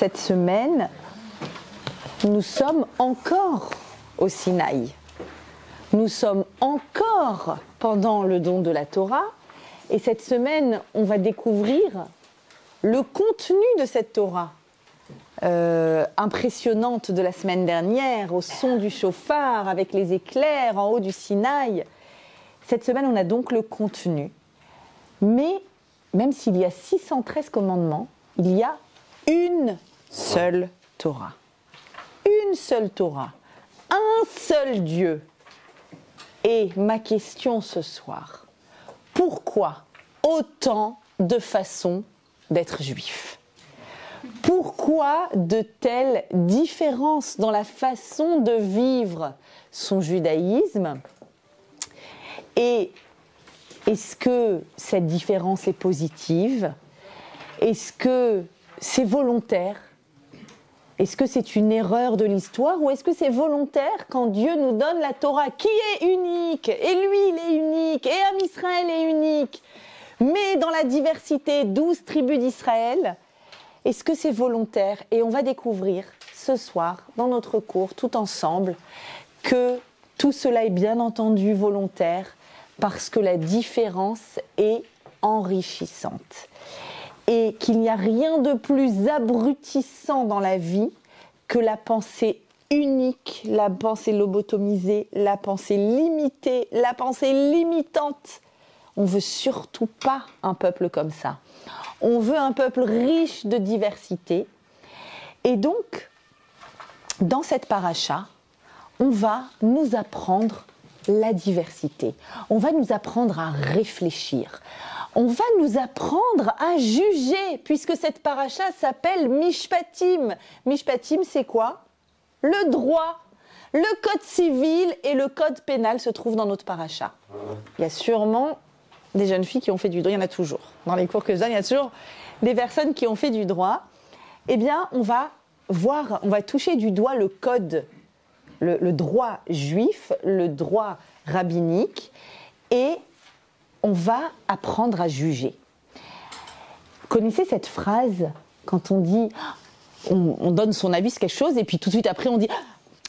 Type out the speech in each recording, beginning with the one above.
cette semaine, nous sommes encore au Sinaï. Nous sommes encore pendant le don de la Torah. Et cette semaine, on va découvrir le contenu de cette Torah. Impressionnante de la semaine dernière, au son du chauffard, avec les éclairs en haut du Sinaï. Cette semaine, on a donc le contenu. Mais, même s'il y a 613 commandements, il y a une seule Torah. Une seule Torah. Un seul Dieu. Et ma question ce soir, pourquoi autant de façons d'être juif ? Pourquoi de telles différences dans la façon de vivre son judaïsme ? Et est-ce que cette différence est positive ? Est-ce que c'est volontaire ? Est-ce que c'est une erreur de l'histoire ou est-ce que c'est volontaire quand Dieu nous donne la Torah qui est unique, et lui il est unique, et Am Israël est unique, mais dans la diversité 12 tribus d'Israël, est-ce que c'est volontaire ? Et on va découvrir ce soir, dans notre cours, tout ensemble, que tout cela est bien entendu volontaire parce que la différence est enrichissante. Et qu'il n'y a rien de plus abrutissant dans la vie que la pensée unique, la pensée lobotomisée, la pensée limitée, la pensée limitante. On ne veut surtout pas un peuple comme ça. On veut un peuple riche de diversité. Et donc, dans cette paracha, on va nous apprendre la diversité. On va nous apprendre à réfléchir. On va nous apprendre à juger, puisque cette paracha s'appelle Mishpatim. Mishpatim, c'est quoi ? Le droit. Le code civil et le code pénal se trouvent dans notre paracha. Il y a sûrement des jeunes filles qui ont fait du droit, il y en a toujours. Dans les cours que je donne, il y a toujours des personnes qui ont fait du droit. Eh bien, on va toucher du doigt le code, le droit juif, le droit rabbinique, et on va apprendre à juger. Vous connaissez cette phrase quand on dit, on donne son avis sur quelque chose et puis tout de suite après on dit,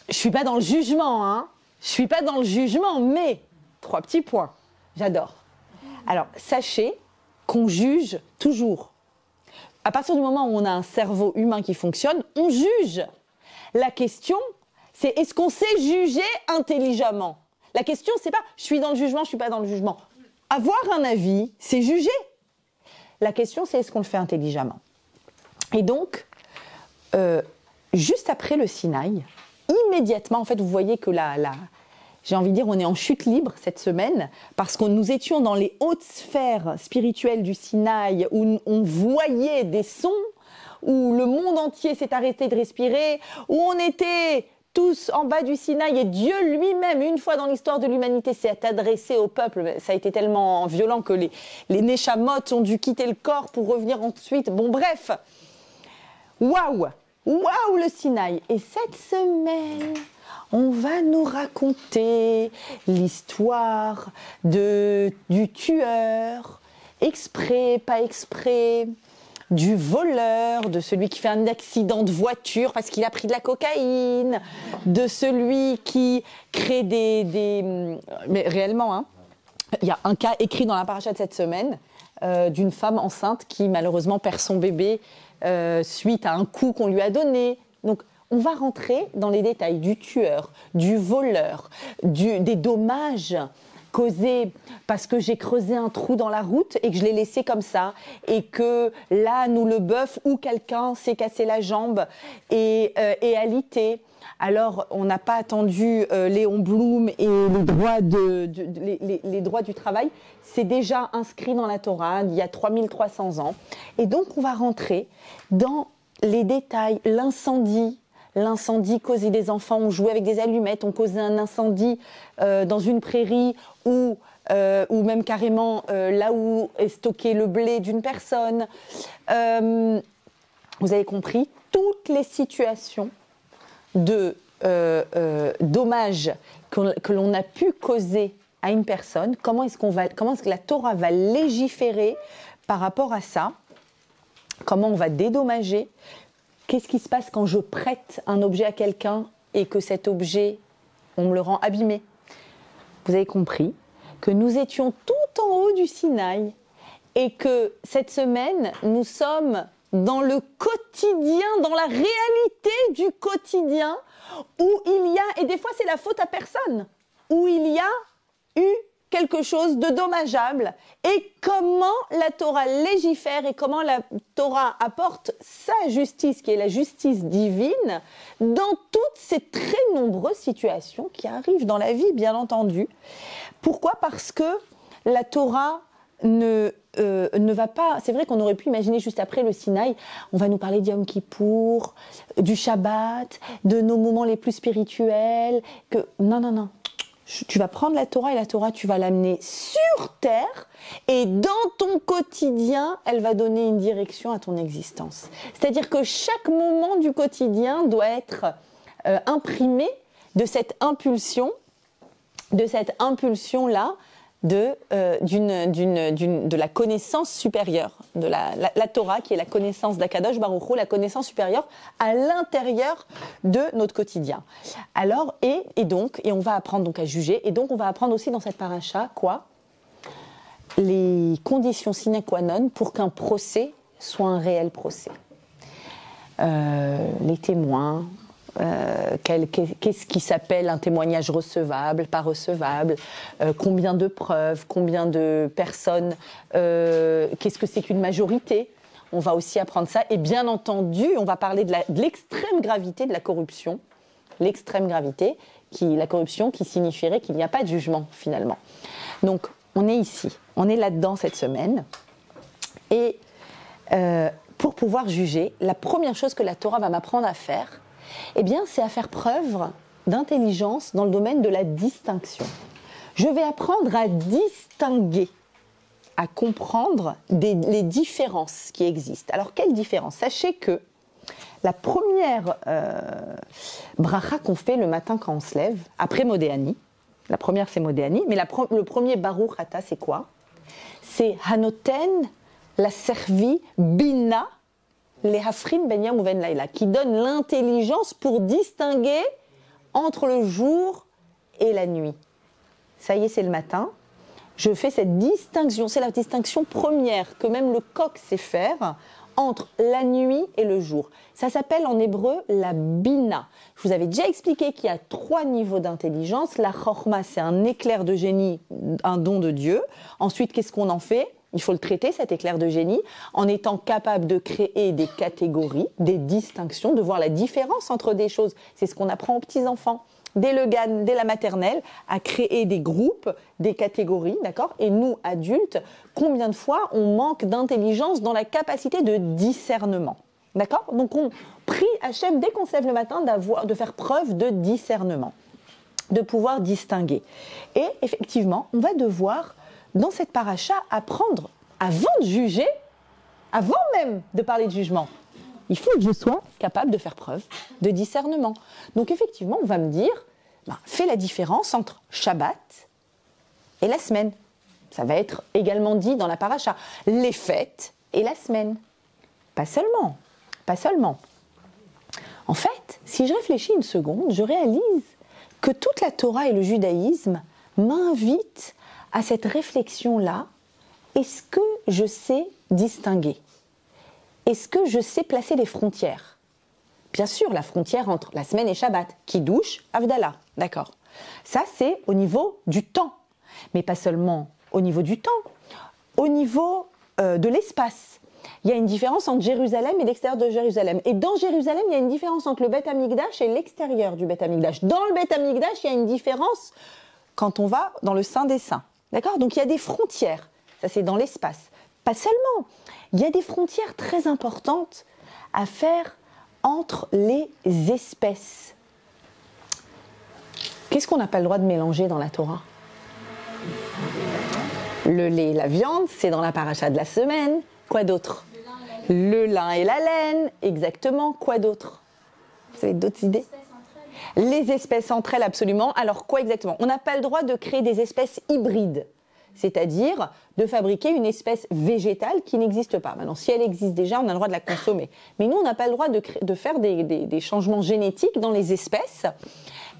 je suis pas dans le jugement, hein. Je suis pas dans le jugement, mais 3 petits points. J'adore. Alors sachez qu'on juge toujours. À partir du moment où on a un cerveau humain qui fonctionne, on juge. La question, c'est est-ce qu'on sait juger intelligemment ? La question, c'est pas je suis dans le jugement, je suis pas dans le jugement. Avoir un avis, c'est juger. La question, c'est est-ce qu'on le fait intelligemment ? Et donc, juste après le Sinaï, immédiatement, en fait, vous voyez que j'ai envie de dire, on est en chute libre cette semaine, parce que nous étions dans les hautes sphères spirituelles du Sinaï, où on voyait des sons, où le monde entier s'est arrêté de respirer, où on était tous en bas du Sinaï, et Dieu lui-même, une fois dans l'histoire de l'humanité, s'est adressé au peuple. Ça a été tellement violent que les Neshamot ont dû quitter le corps pour revenir ensuite. Bon, bref. Waouh, le Sinaï. Et cette semaine, on va nous raconter l'histoire du tueur, exprès, pas exprès, du voleur, de celui qui fait un accident de voiture parce qu'il a pris de la cocaïne, de celui qui crée mais réellement, hein, il y a un cas écrit dans la paracha de cette semaine d'une femme enceinte qui malheureusement perd son bébé suite à un coup qu'on lui a donné. Donc, on va rentrer dans les détails du tueur, du voleur, des dommages causé parce que j'ai creusé un trou dans la route et que je l'ai laissé comme ça et que l'âne ou le bœuf ou quelqu'un s'est cassé la jambe et alité. Alors, on n'a pas attendu Léon Blum et les droits du travail. C'est déjà inscrit dans la Torah il y a 3300 ans. Et donc, on va rentrer dans les détails, l'incendie causé des enfants, on jouait avec des allumettes, on causait un incendie dans une prairie ou même carrément là où est stocké le blé d'une personne. Vous avez compris, toutes les situations de dommages que l'on a pu causer à une personne, comment est-ce que la Torah va légiférer par rapport à ça, comment on va dédommager, qu'est-ce qui se passe quand je prête un objet à quelqu'un et que cet objet, on me le rend abîmé? Vous avez compris que nous étions tout en haut du Sinaï et que cette semaine, nous sommes dans le quotidien, dans la réalité du quotidien, où il y a, et des fois c'est la faute à personne, où il y a eu quelque chose de dommageable, et comment la Torah légifère et comment la Torah apporte sa justice, qui est la justice divine, dans toutes ces très nombreuses situations qui arrivent dans la vie, bien entendu. Pourquoi? Parce que la Torah ne va pas... C'est vrai qu'on aurait pu imaginer juste après le Sinaï, on va nous parler d'Yom Kippour, du Shabbat, de nos moments les plus spirituels, que... Non, non, non. Tu vas prendre la Torah et la Torah, tu vas l'amener sur terre et dans ton quotidien, elle va donner une direction à ton existence. C'est-à-dire que chaque moment du quotidien doit être imprimé de cette impulsion-là de la connaissance supérieure, de la Torah qui est la connaissance d'Akadosh Baruch Hu, la connaissance supérieure à l'intérieur de notre quotidien. Alors, et on va apprendre donc à juger, et donc on va apprendre aussi dans cette paracha, quoi? Les conditions sine qua non pour qu'un procès soit un réel procès. Les témoins, qu'est-ce qui s'appelle un témoignage recevable, pas recevable, combien de preuves, combien de personnes, qu'est-ce que c'est qu'une majorité? On va aussi apprendre ça, et bien entendu, on va parler de l'extrême gravité de la corruption, la corruption qui signifierait qu'il n'y a pas de jugement finalement. Donc, on est ici, on est là-dedans cette semaine, et pour pouvoir juger, la première chose que la Torah va m'apprendre à faire, eh bien, c'est à faire preuve d'intelligence dans le domaine de la distinction. Je vais apprendre à distinguer, à comprendre les différences qui existent. Alors, quelles différences? Sachez que la première bracha qu'on fait le matin quand on se lève, après Modéani, la première c'est Modéani, mais le premier Baruch Ata, c'est quoi? C'est Hanoten, la servi, Bina, les Hafrin Ben Yom Uven Laila, qui donne l'intelligence pour distinguer entre le jour et la nuit. Ça y est, c'est le matin. Je fais cette distinction, c'est la distinction première que même le coq sait faire entre la nuit et le jour. Ça s'appelle en hébreu la bina. Je vous avais déjà expliqué qu'il y a 3 niveaux d'intelligence. La chorma, c'est un éclair de génie, un don de Dieu. Ensuite, qu'est-ce qu'on en fait? Il faut le traiter, cet éclair de génie, en étant capable de créer des catégories, des distinctions, de voir la différence entre des choses. C'est ce qu'on apprend aux petits-enfants. Dès la maternelle, à créer des groupes, des catégories, d'accord? Et nous, adultes, combien de fois on manque d'intelligence dans la capacité de discernement, d'accord? Donc on prie Hachem, dès qu'on se lève le matin, de faire preuve de discernement, de pouvoir distinguer. Et effectivement, on va devoir, dans cette paracha, apprendre, avant de juger, avant même de parler de jugement, il faut que je sois capable de faire preuve de discernement. Donc effectivement, on va me dire, fais la différence entre Shabbat et la semaine. Ça va être également dit dans la paracha. Les fêtes et la semaine. Pas seulement. En fait, si je réfléchis une seconde, je réalise que toute la Torah et le judaïsme m'invitent à cette réflexion-là. Est-ce que je sais distinguer? Est-ce que je sais placer les frontières? Bien sûr, la frontière entre la semaine et Shabbat, Kiddush, Havdalah, d'accord. Ça, c'est au niveau du temps. Mais pas seulement au niveau du temps, au niveau de l'espace. Il y a une différence entre Jérusalem et l'extérieur de Jérusalem. Et dans Jérusalem, il y a une différence entre le Beth Amikdash et l'extérieur du Beth Amikdash. Dans le Beth Amikdash, il y a une différence quand on va dans le Saint des Saints. D'accord? Donc il y a des frontières. Ça, c'est dans l'espace. Pas seulement. Il y a des frontières très importantes à faire entre les espèces. Qu'est-ce qu'on n'a pas le droit de mélanger dans la Torah? Le lait et la viande, c'est dans la paracha de la semaine. Quoi d'autre? Le lin et la laine, exactement. Quoi d'autre? Vous avez d'autres idées? Les espèces entre elles, absolument. Alors quoi exactement? On n'a pas le droit de créer des espèces hybrides. c'est-à-dire de fabriquer une espèce végétale qui n'existe pas. Maintenant, si elle existe déjà, on a le droit de la consommer. Mais nous, on n'a pas le droit de faire des changements génétiques dans les espèces.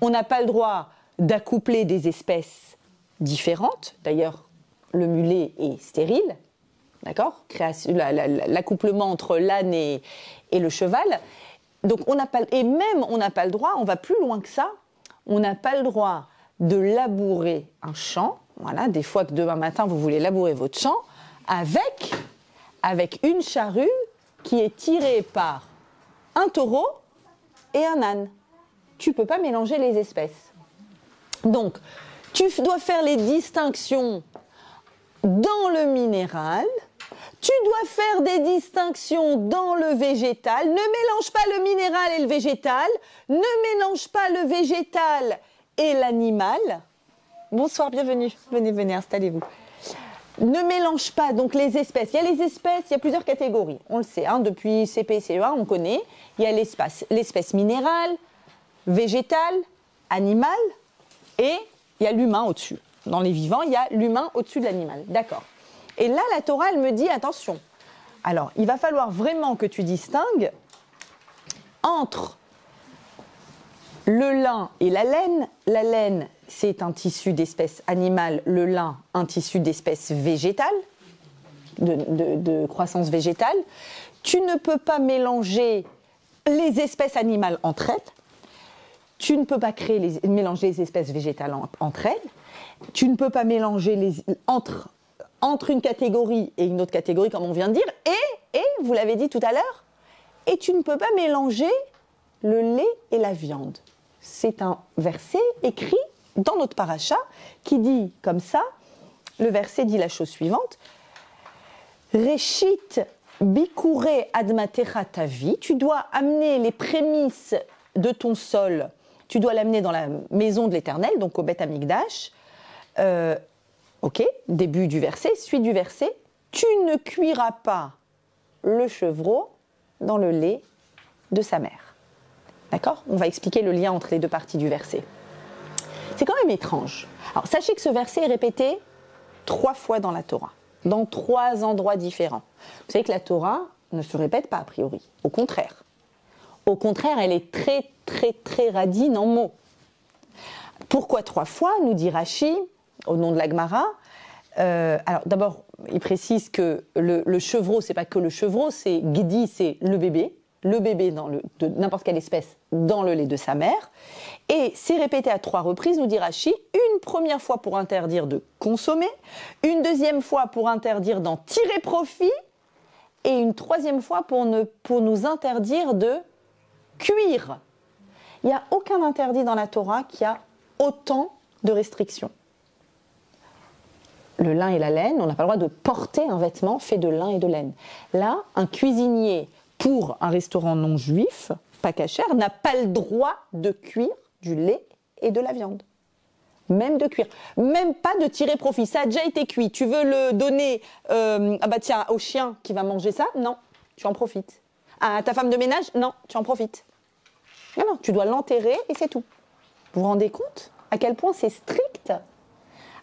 On n'a pas le droit d'accoupler des espèces différentes. D'ailleurs, le mulet est stérile, d'accord ? L'accouplement entre l'âne et le cheval. Donc, on n'a pas le droit, on va plus loin que ça, on n'a pas le droit de labourer un champ. Voilà, des fois que demain matin, vous voulez labourer votre champ avec une charrue qui est tirée par un taureau et un âne. Tu ne peux pas mélanger les espèces. Donc, tu dois faire les distinctions dans le minéral, tu dois faire des distinctions dans le végétal. Ne mélange pas le minéral et le végétal, ne mélange pas le végétal et l'animal. Bonsoir, bienvenue. Venez, installez-vous. Ne mélange pas donc les espèces. Il y a les espèces, il y a plusieurs catégories. On le sait, depuis CP, CE1, on connaît. Il y a l'espèce minérale, végétale, animale, et il y a l'humain au-dessus. Dans les vivants, il y a l'humain au-dessus de l'animal. D'accord. Et là, la Torah, elle me dit, attention. Alors, il va falloir vraiment que tu distingues entre le lin et la laine. La laine, c'est un tissu d'espèce animale. Le lin, un tissu d'espèce végétale, de croissance végétale. Tu ne peux pas mélanger les espèces animales entre elles. Tu ne peux pas mélanger les espèces végétales entre elles. Tu ne peux pas mélanger entre une catégorie et une autre catégorie, comme on vient de dire. Et vous l'avez dit tout à l'heure, et tu ne peux pas mélanger le lait et la viande. C'est un verset écrit dans notre paracha qui dit comme ça, le verset dit la chose suivante, Reshit bikure admatecha tavi, tu dois amener les prémices de ton sol, tu dois l'amener dans la maison de l'Éternel, donc au Beth Amikdash. Ok, début du verset, suite du verset, tu ne cuiras pas le chevreau dans le lait de sa mère. D'accord ? On va expliquer le lien entre les deux parties du verset. C'est quand même étrange. Alors, sachez que ce verset est répété 3 fois dans la Torah, dans 3 endroits différents. Vous savez que la Torah ne se répète pas a priori, au contraire. Au contraire, elle est très, très, très radine en mots. Pourquoi 3 fois, nous dit Rashi, au nom de la Gemara. Alors d'abord, il précise que le chevreau, c'est pas que le chevreau, c'est Gedi, c'est le bébé de n'importe quelle espèce dans le lait de sa mère. Et c'est répété à 3 reprises, nous dit Rashi, une première fois pour interdire de consommer, une deuxième fois pour interdire d'en tirer profit, et une 3e fois pour nous interdire de cuire. Il n'y a aucun interdit dans la Torah qui a autant de restrictions. Le lin et la laine, on n'a pas le droit de porter un vêtement fait de lin et de laine. Là, un cuisinier pour un restaurant non juif, pas cachère, n'a pas le droit de cuire du lait et de la viande. Même de cuire. Même pas de tirer profit. Ça a déjà été cuit. Tu veux le donner au chien qui va manger ça ? Non, tu en profites. À ta femme de ménage ? Non, tu en profites. Non, tu dois l'enterrer et c'est tout. Vous vous rendez compte à quel point c'est strict ?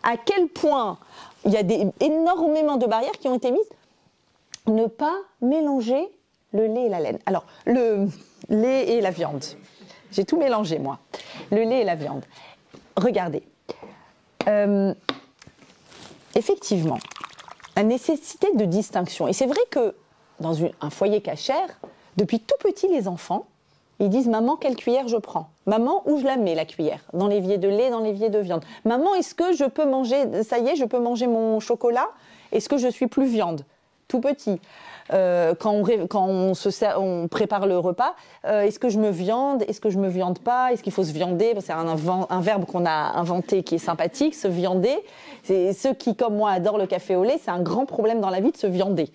À quel point il y a énormément de barrières qui ont été mises. Ne pas mélanger le lait et la laine. Alors, le lait et la viande. J'ai tout mélangé, moi. Le lait et la viande. Regardez. Effectivement, la nécessité de distinction. Et c'est vrai que dans un foyer cachère, depuis tout petit, les enfants, ils disent « Maman, quelle cuillère je prends ? Maman, où je la mets, la cuillère ? Dans l'évier de lait, dans l'évier de viande. Maman, est-ce que je peux manger, ça y est, je peux manger mon chocolat ? Est-ce que je suis plus viande ?» Tout petit. Quand on prépare le repas, est-ce que je me viande ? Est-ce que je me viande pas ? Est-ce qu'il faut se viander ? C'est un verbe qu'on a inventé qui est sympathique, se viander. C'est ceux qui, comme moi, adorent le café au lait, c'est un grand problème dans la vie de se viander.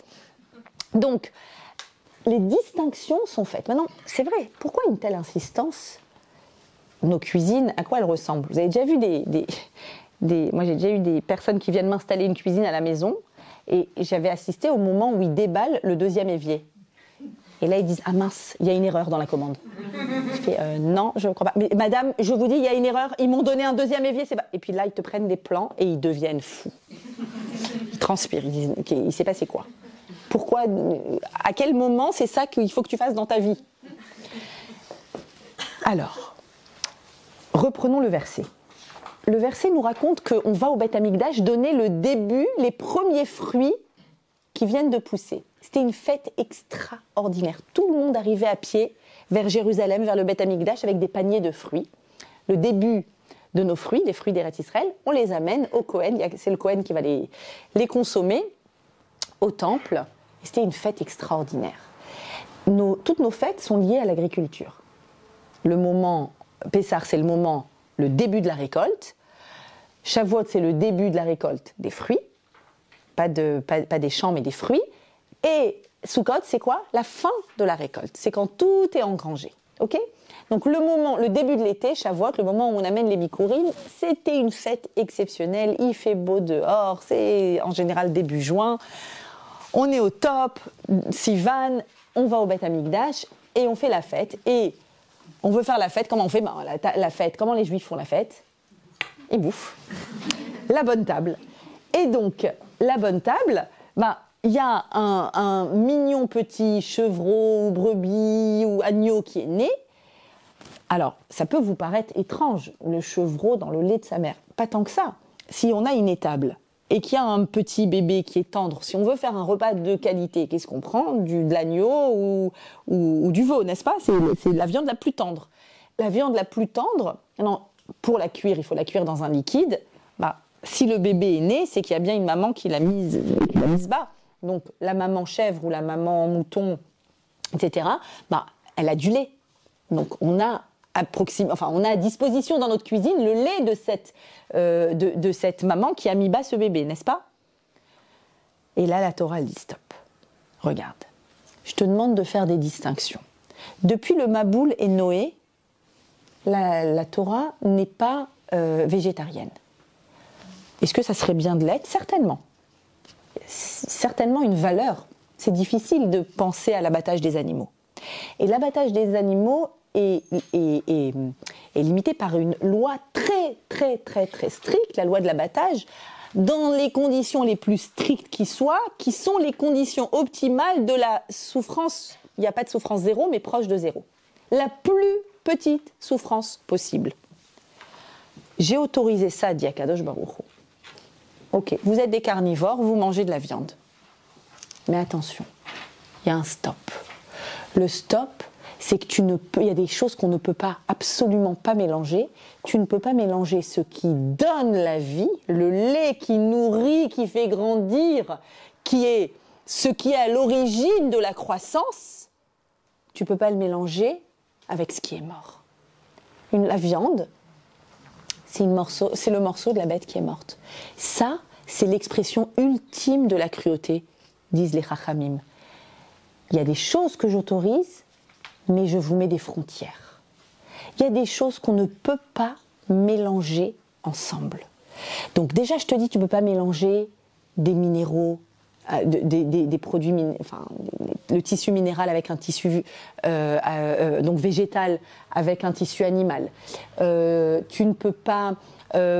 Donc, les distinctions sont faites. Maintenant, c'est vrai, pourquoi une telle insistance ? Nos cuisines, à quoi elles ressemblent ? Vous avez déjà vu moi, j'ai déjà eu des personnes qui viennent m'installer une cuisine à la maison et j'avais assisté au moment où ils déballent le 2e évier. Et là, ils disent, ah mince, il y a une erreur dans la commande. Je fais, non, je ne crois pas. Mais madame, je vous dis, il y a une erreur, ils m'ont donné un deuxième évier. C'est pas... Et puis là, ils te prennent des plans et ils deviennent fous. Ils transpirent, ils disent, ok, il s'est passé quoi? Pourquoi? À quel moment c'est ça qu'il faut que tu fasses dans ta vie? Alors, reprenons le verset. Le verset nous raconte qu'on va au Beth Amikdash donner le début, les premiers fruits qui viennent de pousser. C'était une fête extraordinaire. Tout le monde arrivait à pied vers Jérusalem, vers le Beth Amikdash, avec des paniers de fruits. Le début de nos fruits, des fruits d'Eretz Israël, on les amène au Kohen. C'est le Kohen qui va les consommer au temple. Et c'était une fête extraordinaire. Toutes nos fêtes sont liées à l'agriculture. Le moment, Pessah, c'est le début de la récolte. Shavuot, c'est le début de la récolte des fruits. Pas des champs, mais des fruits. Et Sukkot, c'est quoi? La fin de la récolte. C'est quand tout est engrangé. Ok? Donc le début de l'été, Shavuot, le moment où on amène les bikurim, c'était une fête exceptionnelle. Il fait beau dehors, c'est en général début juin. On est au top, Sivan, on va au Beth Amikdash et on fait la fête. Et on veut faire la fête, comment on fait? La fête, comment les Juifs font la fête? Ils bouffent. La bonne table. Et donc, la bonne table, il y a un mignon petit chevreau ou brebis ou agneau qui est né. Alors, ça peut vous paraître étrange, le chevreau dans le lait de sa mère. Pas tant que ça. Si on a une étable et qu'il y a un petit bébé qui est tendre, si on veut faire un repas de qualité, qu'est-ce qu'on prend? De l'agneau ou du veau, n'est-ce pas? C'est la viande la plus tendre. La viande la plus tendre, non, pour la cuire, il faut la cuire dans un liquide. Si le bébé est né, c'est qu'il y a bien une maman qui l'a mise bas. Donc la maman chèvre ou la maman mouton, etc., elle a du lait. Donc on a à disposition dans notre cuisine le lait de cette maman qui a mis bas ce bébé, n'est-ce pas? Et là, la Torah dit stop. Regarde, je te demande de faire des distinctions. Depuis le Maboul et Noé, la Torah n'est pas végétarienne. Est-ce que ça serait bien de l'être? Certainement. Certainement une valeur. C'est difficile de penser à l'abattage des animaux. Et l'abattage des animaux est limité par une loi très, très, très, très stricte, la loi de l'abattage, dans les conditions les plus strictes qui soient, qui sont les conditions optimales de la souffrance. Il n'y a pas de souffrance zéro, mais proche de zéro. La plus petite souffrance possible. J'ai autorisé ça, dit Akadosh Baruch Hu. Ok, vous êtes des carnivores, vous mangez de la viande. Mais attention, il y a un stop. Le stop, c'est que il y a des choses qu'on ne peut pas, absolument pas mélanger. Tu ne peux pas mélanger ce qui donne la vie, le lait qui nourrit, qui fait grandir, qui est ce qui est à l'origine de la croissance. Tu ne peux pas le mélanger avec ce qui est mort. La viande, c'est le morceau de la bête qui est morte. Ça, c'est l'expression ultime de la cruauté, disent les Chachamim. Il y a des choses que j'autorise, mais je vous mets des frontières. Il y a des choses qu'on ne peut pas mélanger ensemble. Donc déjà, je te dis, tu ne peux pas mélanger des minéraux, des produits, le tissu minéral avec un tissu donc végétal avec un tissu animal. Tu ne peux pas.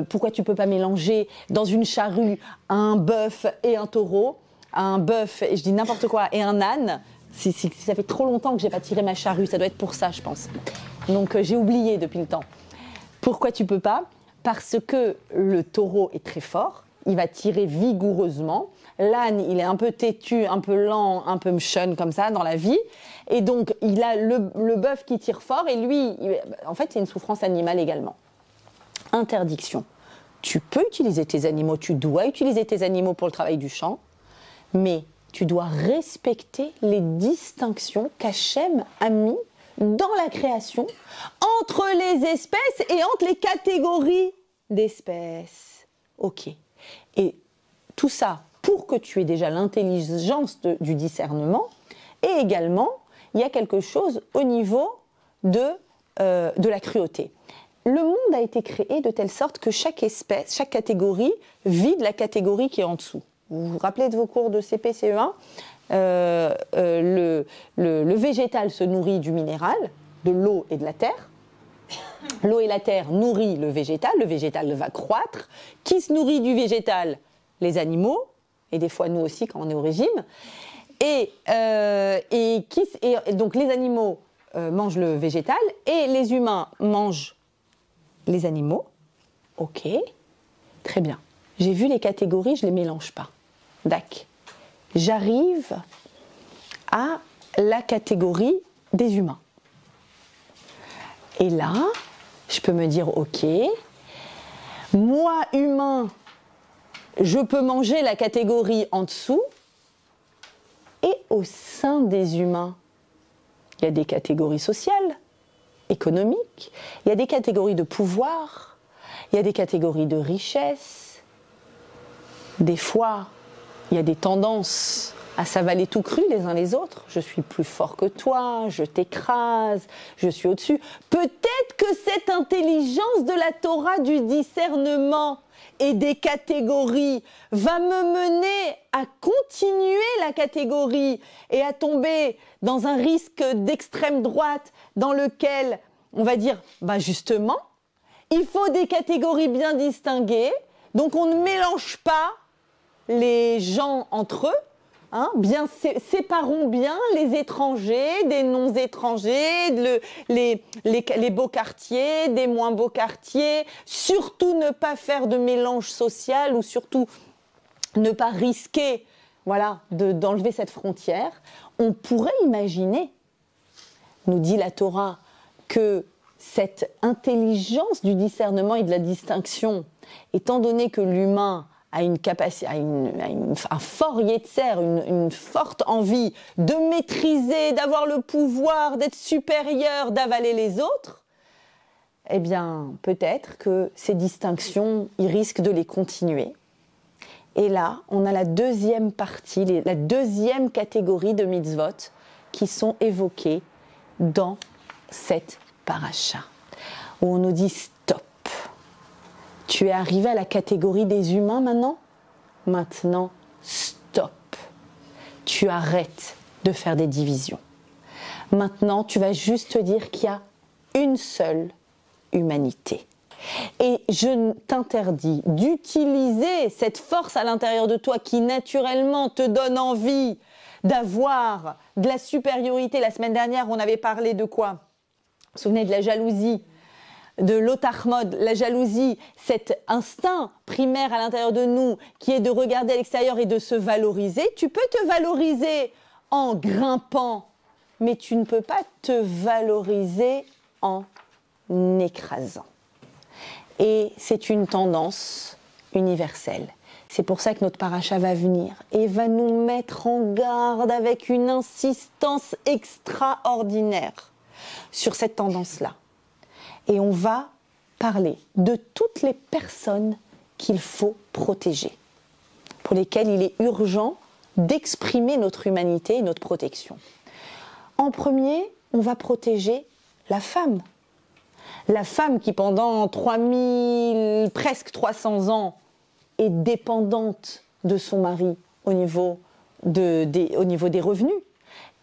Pourquoi tu ne peux pas mélanger dans une charrue un bœuf et un taureau, un bœuf, et je dis n'importe quoi, et un âne? Si ça fait trop longtemps que je n'ai pas tiré ma charrue, ça doit être pour ça, je pense. Donc j'ai oublié depuis le temps. Pourquoi tu ne peux pas? Parce que le taureau est très fort, il va tirer vigoureusement. L'âne, il est un peu têtu, un peu lent, un peu mchon comme ça dans la vie. Et donc, il a le bœuf qui tire fort et lui, en fait, c'est une souffrance animale également. Interdiction. Tu peux utiliser tes animaux, tu dois utiliser tes animaux pour le travail du champ, mais tu dois respecter les distinctions qu'Hachem a mis dans la création entre les espèces et entre les catégories d'espèces. Ok. Et tout ça pour que tu aies déjà l'intelligence du discernement, et également, il y a quelque chose au niveau de la cruauté. Le monde a été créé de telle sorte que chaque espèce, chaque catégorie vit de la catégorie qui est en dessous. Vous vous rappelez de vos cours de CP, CE1 ? le végétal se nourrit du minéral, de l'eau et de la terre. L'eau et la terre nourrissent le végétal va croître. Qui se nourrit du végétal? Les animaux, et des fois nous aussi quand on est au régime. Et donc les animaux mangent le végétal et les humains mangent les animaux. Ok, très bien. J'ai vu les catégories, je ne les mélange pas. D'accord. J'arrive à la catégorie des humains. Et là, je peux me dire, ok, moi, humain, je peux manger la catégorie en dessous, et au sein des humains, il y a des catégories sociales, économiques, il y a des catégories de pouvoir, il y a des catégories de richesse. Des fois, il y a des tendances à s'avaler tout cru les uns les autres. Je suis plus fort que toi, je t'écrase, je suis au-dessus. Peut-être que cette intelligence de la Torah du discernement et des catégories va me mener à continuer la catégorie et à tomber dans un risque d'extrême droite dans lequel on va dire, bah justement, il faut des catégories bien distinguées, donc on ne mélange pas les gens entre eux, hein, séparons bien les étrangers des non-étrangers, les beaux quartiers, des moins beaux quartiers, surtout ne pas faire de mélange social ou surtout ne pas risquer voilà, d'enlever cette frontière. On pourrait imaginer, nous dit la Torah, que cette intelligence du discernement et de la distinction, étant donné que l'humain a une capacité, un fort yetzer, une forte envie de maîtriser, d'avoir le pouvoir, d'être supérieur, d'avaler les autres, eh bien, peut-être que ces distinctions, ils risquent de les continuer. Et là, on a la deuxième partie, la deuxième catégorie de mitzvot qui sont évoquées dans cette paracha, où on nous dit stop. Tu es arrivé à la catégorie des humains maintenant? Maintenant, stop. Tu arrêtes de faire des divisions. Maintenant, tu vas juste te dire qu'il y a une seule humanité. Et je t'interdis d'utiliser cette force à l'intérieur de toi qui naturellement te donne envie d'avoir de la supériorité. La semaine dernière, on avait parlé de quoi? Vous vous souvenez de la jalousie, de l'otachmod, la jalousie, cet instinct primaire à l'intérieur de nous qui est de regarder à l'extérieur et de se valoriser. Tu peux te valoriser en grimpant, mais tu ne peux pas te valoriser en écrasant. Et c'est une tendance universelle. C'est pour ça que notre paracha va venir et va nous mettre en garde avec une insistance extraordinaire sur cette tendance-là. Et on va parler de toutes les personnes qu'il faut protéger, pour lesquelles il est urgent d'exprimer notre humanité et notre protection. En premier, on va protéger la femme. La femme qui pendant presque 300 ans est dépendante de son mari au niveau des revenus,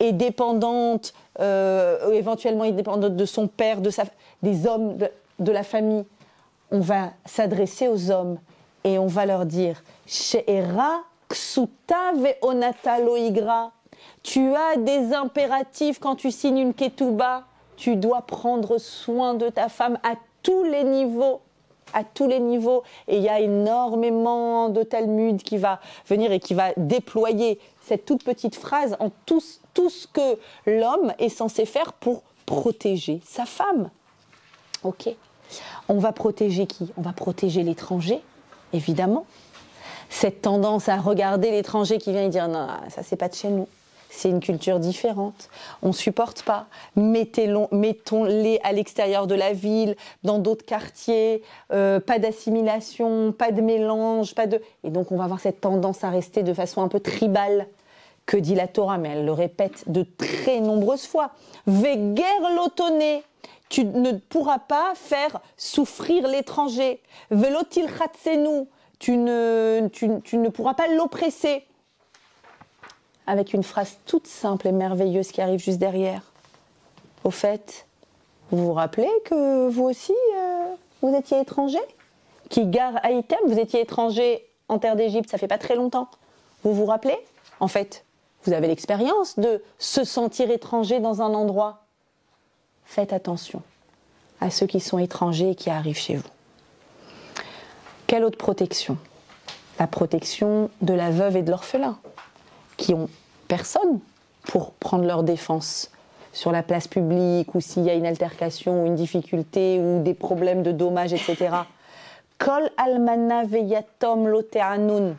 est dépendante, éventuellement est dépendante de son père, des hommes de la famille. On va s'adresser aux hommes et on va leur dire « She'era ksuta ve'onata lo igra » Tu as des impératifs quand tu signes une ketouba. Tu dois prendre soin de ta femme à tous les niveaux. À tous les niveaux. Et il y a énormément de Talmud qui va venir et qui va déployer cette toute petite phrase en tout ce que l'homme est censé faire pour protéger sa femme. Ok. On va protéger qui? On va protéger l'étranger, évidemment. Cette tendance à regarder l'étranger qui vient et dire non, ça c'est pas de chez nous. C'est une culture différente. On ne supporte pas. Mettons-les à l'extérieur de la ville, dans d'autres quartiers, pas d'assimilation, pas de mélange, Et donc on va avoir cette tendance à rester de façon un peu tribale, que dit la Torah, mais elle le répète de très nombreuses fois. Veger l'otoné. Tu ne pourras pas faire souffrir l'étranger. Velotil chatsenu. Tu ne pourras pas l'oppresser. avec une phrase toute simple et merveilleuse qui arrive juste derrière. Au fait, vous vous rappelez que vous aussi, vous étiez étranger? Qui gare item, vous étiez étranger en terre d'Égypte, ça fait pas très longtemps. Vous vous rappelez? En fait, vous avez l'expérience de se sentir étranger dans un endroit. Faites attention à ceux qui sont étrangers et qui arrivent chez vous. Quelle autre protection? La protection de la veuve et de l'orphelin, qui ont personne pour prendre leur défense sur la place publique, ou s'il y a une altercation ou une difficulté ou des problèmes de dommages, etc. Kol almana veyatom loteanun.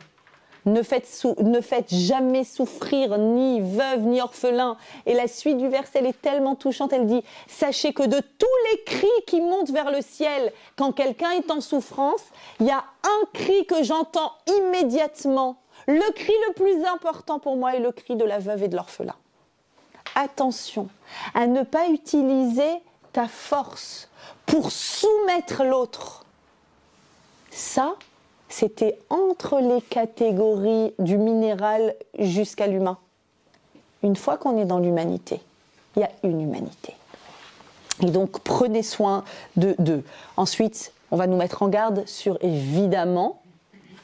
Ne faites jamais souffrir ni veuve ni orphelin. Et la suite du verset, elle est tellement touchante, elle dit « Sachez que de tous les cris qui montent vers le ciel, quand quelqu'un est en souffrance, il y a un cri que j'entends immédiatement. Le cri le plus important pour moi est le cri de la veuve et de l'orphelin. » Attention à ne pas utiliser ta force pour soumettre l'autre. Ça, c'était entre les catégories du minéral jusqu'à l'humain. Une fois qu'on est dans l'humanité, il y a une humanité. Et donc, prenez soin d'eux. Ensuite, on va nous mettre en garde sur, évidemment,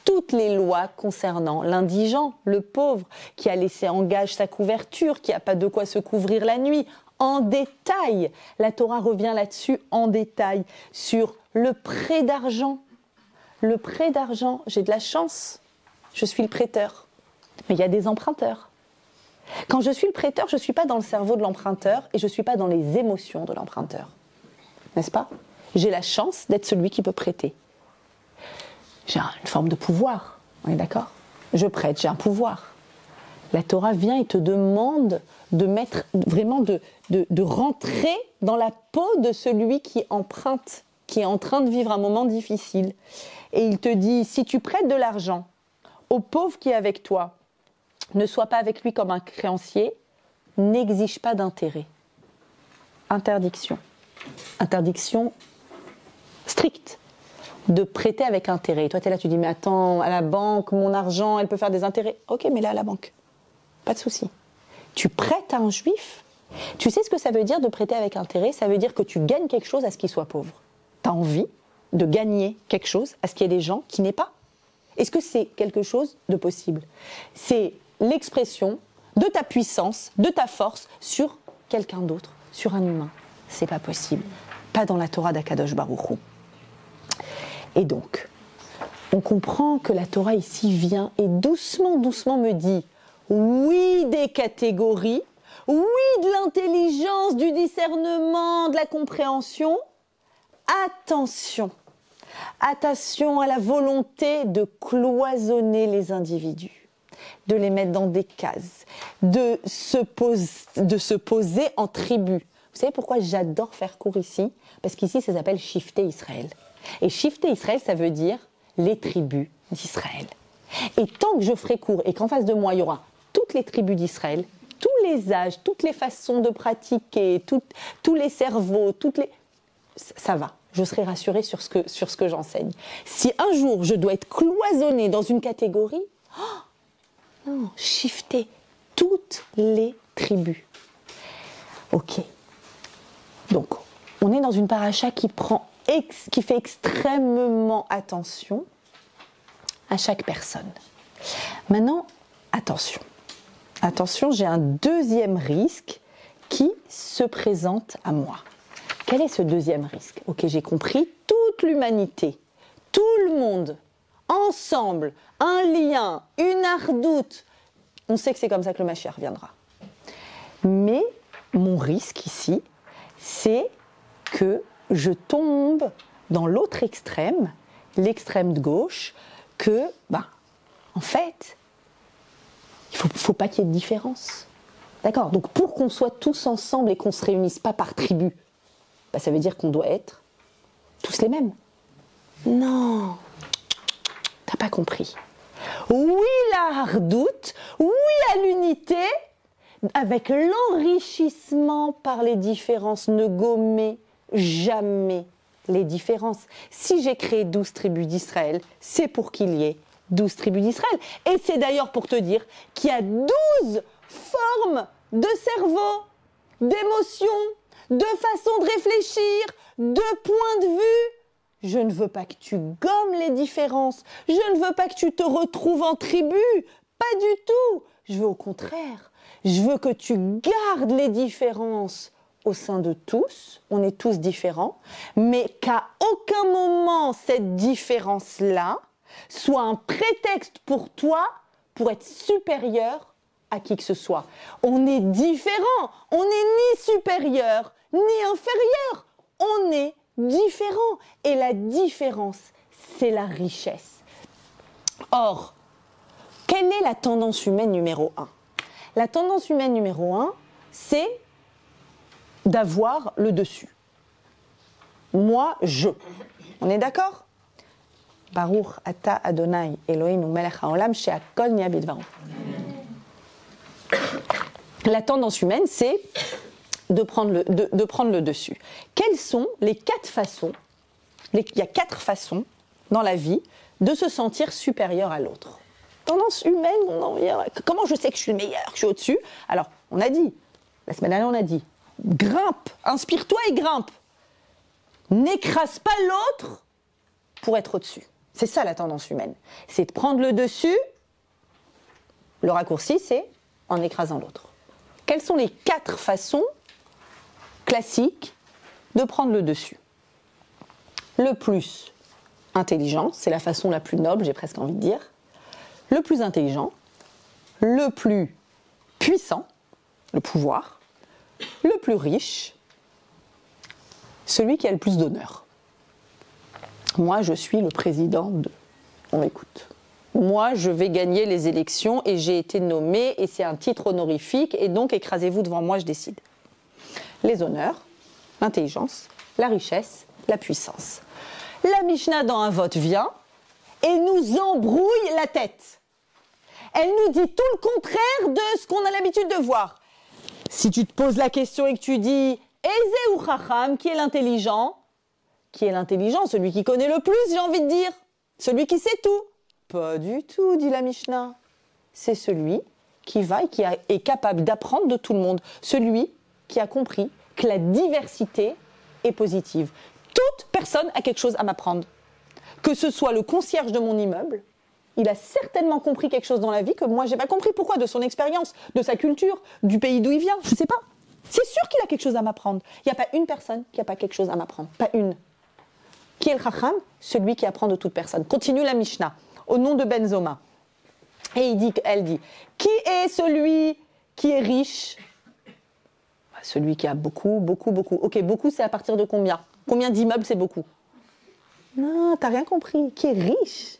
toutes les lois concernant l'indigent, le pauvre, qui a laissé en gage sa couverture, qui n'a pas de quoi se couvrir la nuit, en détail. La Torah revient là-dessus en détail, sur le prêt d'argent. Le prêt d'argent, j'ai de la chance, je suis le prêteur. Mais il y a des emprunteurs. Quand je suis le prêteur, je ne suis pas dans le cerveau de l'emprunteur et je ne suis pas dans les émotions de l'emprunteur. N'est-ce pas? J'ai la chance d'être celui qui peut prêter. J'ai une forme de pouvoir, on est d'accord? Je prête, j'ai un pouvoir. La Torah vient et te demande de mettre, vraiment de rentrer dans la peau de celui qui emprunte, qui est en train de vivre un moment difficile. Et il te dit, si tu prêtes de l'argent au pauvre qui est avec toi, ne sois pas avec lui comme un créancier, n'exige pas d'intérêt. Interdiction. Interdiction stricte de prêter avec intérêt. Et toi, tu es là, tu dis, mais attends, à la banque, mon argent, elle peut faire des intérêts. Ok, mais là, à la banque, pas de souci. Tu prêtes à un juif, tu sais ce que ça veut dire de prêter avec intérêt? Ça veut dire que tu gagnes quelque chose à ce qu'il soit pauvre. Tu as envie de gagner quelque chose à ce qu'il y ait des gens qui n'aient pas. Est-ce que c'est quelque chose de possible? C'est l'expression de ta puissance, de ta force sur quelqu'un d'autre, sur un humain. C'est pas possible. Pas dans la Torah d'Akadosh Baruch Hu. Et donc, on comprend que la Torah ici vient et doucement, doucement me dit oui des catégories, oui de l'intelligence, du discernement, de la compréhension. Attention, attention à la volonté de cloisonner les individus, de les mettre dans des cases, de se poser en tribus. Vous savez pourquoi j'adore faire cours ici? Parce qu'ici, ça s'appelle Shifté Israël. Et Shifté Israël, ça veut dire les tribus d'Israël. Et tant que je ferai cours et qu'en face de moi, il y aura toutes les tribus d'Israël, tous les âges, toutes les façons de pratiquer, tous les cerveaux, ça va. Je serai rassurée sur ce que j'enseigne. Si un jour, je dois être cloisonnée dans une catégorie, non, shifter toutes les tribus. Ok. Donc, on est dans une paracha qui fait extrêmement attention à chaque personne. Maintenant, attention. Attention, j'ai un deuxième risque qui se présente à moi. Quel est ce deuxième risque? Ok, j'ai compris, toute l'humanité, tout le monde, ensemble, un lien, une ardoute. On sait que c'est comme ça que le Mashiach viendra. Mais mon risque ici, c'est que je tombe dans l'autre extrême, l'extrême de gauche, que, en fait, il faut pas qu'il y ait de différence. D'accord? Donc pour qu'on soit tous ensemble et qu'on ne se réunisse pas par tribu, ça veut dire qu'on doit être tous les mêmes. Non, t'as pas compris. Oui la hardoute, oui à l'unité, avec l'enrichissement par les différences. Ne gommez jamais les différences. Si j'ai créé 12 tribus d'Israël, c'est pour qu'il y ait 12 tribus d'Israël. Et c'est d'ailleurs pour te dire qu'il y a 12 formes de cerveau, d'émotions, de façons de réfléchir, de points de vue. Je ne veux pas que tu gommes les différences. Je ne veux pas que tu te retrouves en tribu. Pas du tout. Je veux au contraire. Je veux que tu gardes les différences au sein de tous. On est tous différents. Mais qu'à aucun moment, cette différence-là soit un prétexte pour toi pour être supérieur à qui que ce soit. On est différents. On n'est ni supérieur, ni inférieur. On est différent. Et la différence, c'est la richesse. Or, quelle est la tendance humaine numéro 1 ? La tendance humaine numéro 1, c'est d'avoir le dessus. Moi, je. On est d'accord ? Baruch ata Adonai Eloheinu melech haolam she'akol niya bidvaro. La tendance humaine, c'est de prendre le dessus. Quelles sont les 4 façons, il y a 4 façons dans la vie de se sentir supérieur à l'autre. Tendance humaine, comment je sais que je suis le meilleur, que je suis au-dessus ? Alors, on a dit, la semaine dernière on a dit, grimpe, inspire-toi et grimpe. N'écrase pas l'autre pour être au-dessus. C'est ça la tendance humaine. C'est de prendre le dessus, le raccourci c'est en écrasant l'autre. Quelles sont les 4 façons classique de prendre le dessus? Le plus intelligent, c'est la façon la plus noble, j'ai presque envie de dire. Le plus intelligent, le plus puissant, le pouvoir, le plus riche, celui qui a le plus d'honneur. Moi, je suis le président de... On écoute. Moi, je vais gagner les élections et j'ai été nommé et c'est un titre honorifique et donc écrasez-vous devant moi, je décide. Les honneurs, l'intelligence, la richesse, la puissance. La Mishnah dans un vote vient et nous embrouille la tête. Elle nous dit tout le contraire de ce qu'on a l'habitude de voir. Si tu te poses la question et que tu dis « Eze ou Chacham » qui est l'intelligent? Qui est l'intelligent? Celui qui connaît le plus, j'ai envie de dire. Celui qui sait tout. Pas du tout, dit la Mishnah. C'est celui qui va et qui est capable d'apprendre de tout le monde. Celui qui a compris que la diversité est positive. Toute personne a quelque chose à m'apprendre. Que ce soit le concierge de mon immeuble, il a certainement compris quelque chose dans la vie que moi j'ai pas compris. Pourquoi? De son expérience, de sa culture, du pays d'où il vient, je sais pas. C'est sûr qu'il a quelque chose à m'apprendre. Il n'y a pas une personne qui n'a pas quelque chose à m'apprendre. Pas une. Qui est le Chacham? Celui qui apprend de toute personne. Continue la Mishnah, au nom de Ben Zoma. Et elle dit, qui est celui qui est riche? Celui qui a beaucoup, beaucoup, beaucoup. Ok, beaucoup, c'est à partir de combien? Combien d'immeubles, c'est beaucoup? Non, t'as rien compris. Qui est riche?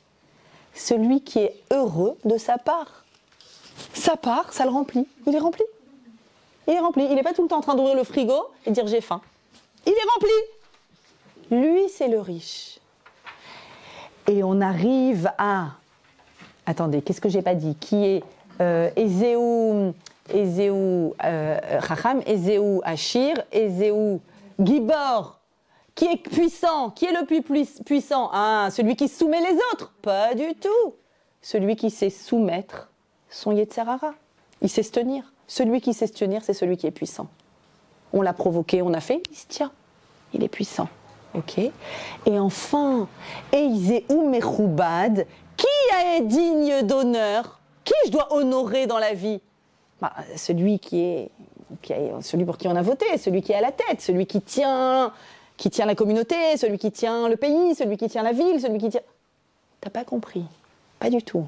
Celui qui est heureux de sa part. Sa part, ça le remplit. Il est rempli. Il est rempli. Il n'est pas tout le temps en train d'ouvrir le frigo et dire j'ai faim. Il est rempli. Lui, c'est le riche. Et on arrive à... Attendez, qu'est-ce que j'ai pas dit? Qui est Ezeu Chacham, Ezeu Ashir, Ezeu Gibor. Qui est puissant? Qui est le plus puissant? Ah, celui qui soumet les autres? Pas du tout. Celui qui sait soumettre son Yetzer Hara. Il sait se tenir. Celui qui sait se tenir, c'est celui qui est puissant. On l'a provoqué, on a fait, il se tient. Il est puissant. Ok. Et enfin, Eizeu Mechoubad, qui est digne d'honneur? Qui je dois honorer dans la vie? Celui celui pour qui on a voté, celui qui est à la tête, celui qui tient la communauté, celui qui tient le pays, celui qui tient la ville, celui qui tient... T'as pas compris. Pas du tout.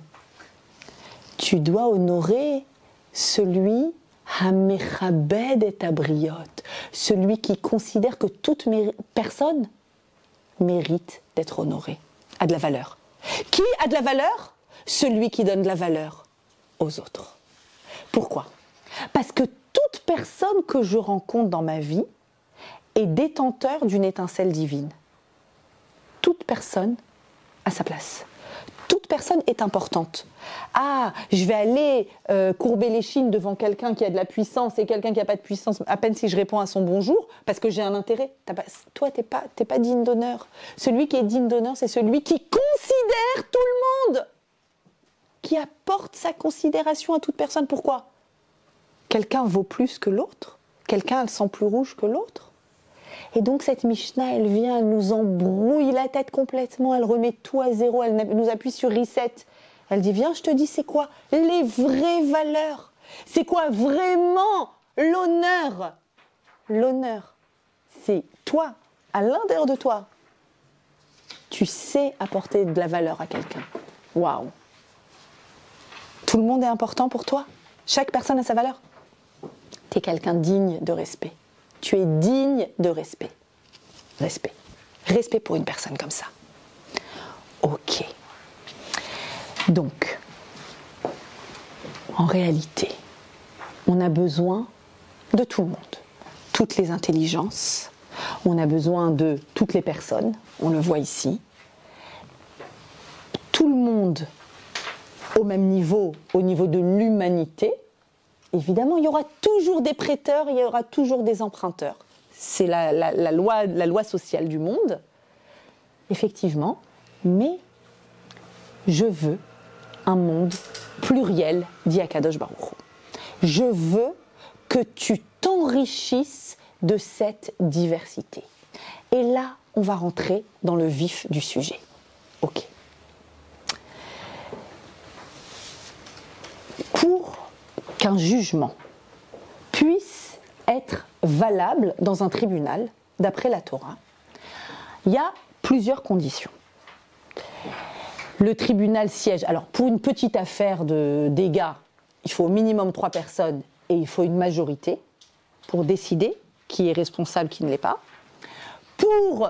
Tu dois honorer celui Hamechabed et Abriot, celui qui considère que toute personne mérite d'être honorée, a de la valeur. Qui a de la valeur? Celui qui donne de la valeur aux autres. Pourquoi? Parce que toute personne que je rencontre dans ma vie est détenteur d'une étincelle divine. Toute personne a sa place. Toute personne est importante. Ah, je vais aller courber l'échine devant quelqu'un qui a de la puissance et quelqu'un qui n'a pas de puissance, à peine si je réponds à son bonjour, parce que j'ai un intérêt. Toi, t'es pas digne d'honneur. Celui qui est digne d'honneur, c'est celui qui considère tout le monde qui apporte sa considération à toute personne. Pourquoi? Quelqu'un vaut plus que l'autre? Quelqu'un a le sang plus rouge que l'autre? Et donc cette Mishnah, elle vient, elle nous embrouille la tête complètement, elle remet tout à zéro, elle nous appuie sur reset. Elle dit, viens, je te dis, c'est quoi les vraies valeurs? C'est quoi vraiment l'honneur? L'honneur, c'est toi, à l'intérieur de toi. Tu sais apporter de la valeur à quelqu'un. Waouh! Tout le monde est important pour toi? Chaque personne a sa valeur? Tu es quelqu'un digne de respect. Tu es digne de respect. Respect. Respect pour une personne comme ça. Ok. Donc, en réalité, on a besoin de tout le monde. Toutes les intelligences. On a besoin de toutes les personnes. On le voit ici. Tout le monde au même niveau, au niveau de l'humanité. Évidemment, il y aura toujours des prêteurs, il y aura toujours des emprunteurs. C'est la loi sociale du monde, effectivement. Mais je veux un monde pluriel, dit Akadosh Baruch Hu. Je veux que tu t'enrichisses de cette diversité. Et là, on va rentrer dans le vif du sujet. Ok. Pour qu'un jugement puisse être valable dans un tribunal, d'après la Torah, il y a plusieurs conditions. Le tribunal siège. Alors, pour une petite affaire de dégâts, il faut au minimum 3 personnes et il faut une majorité pour décider qui est responsable, qui ne l'est pas. Pour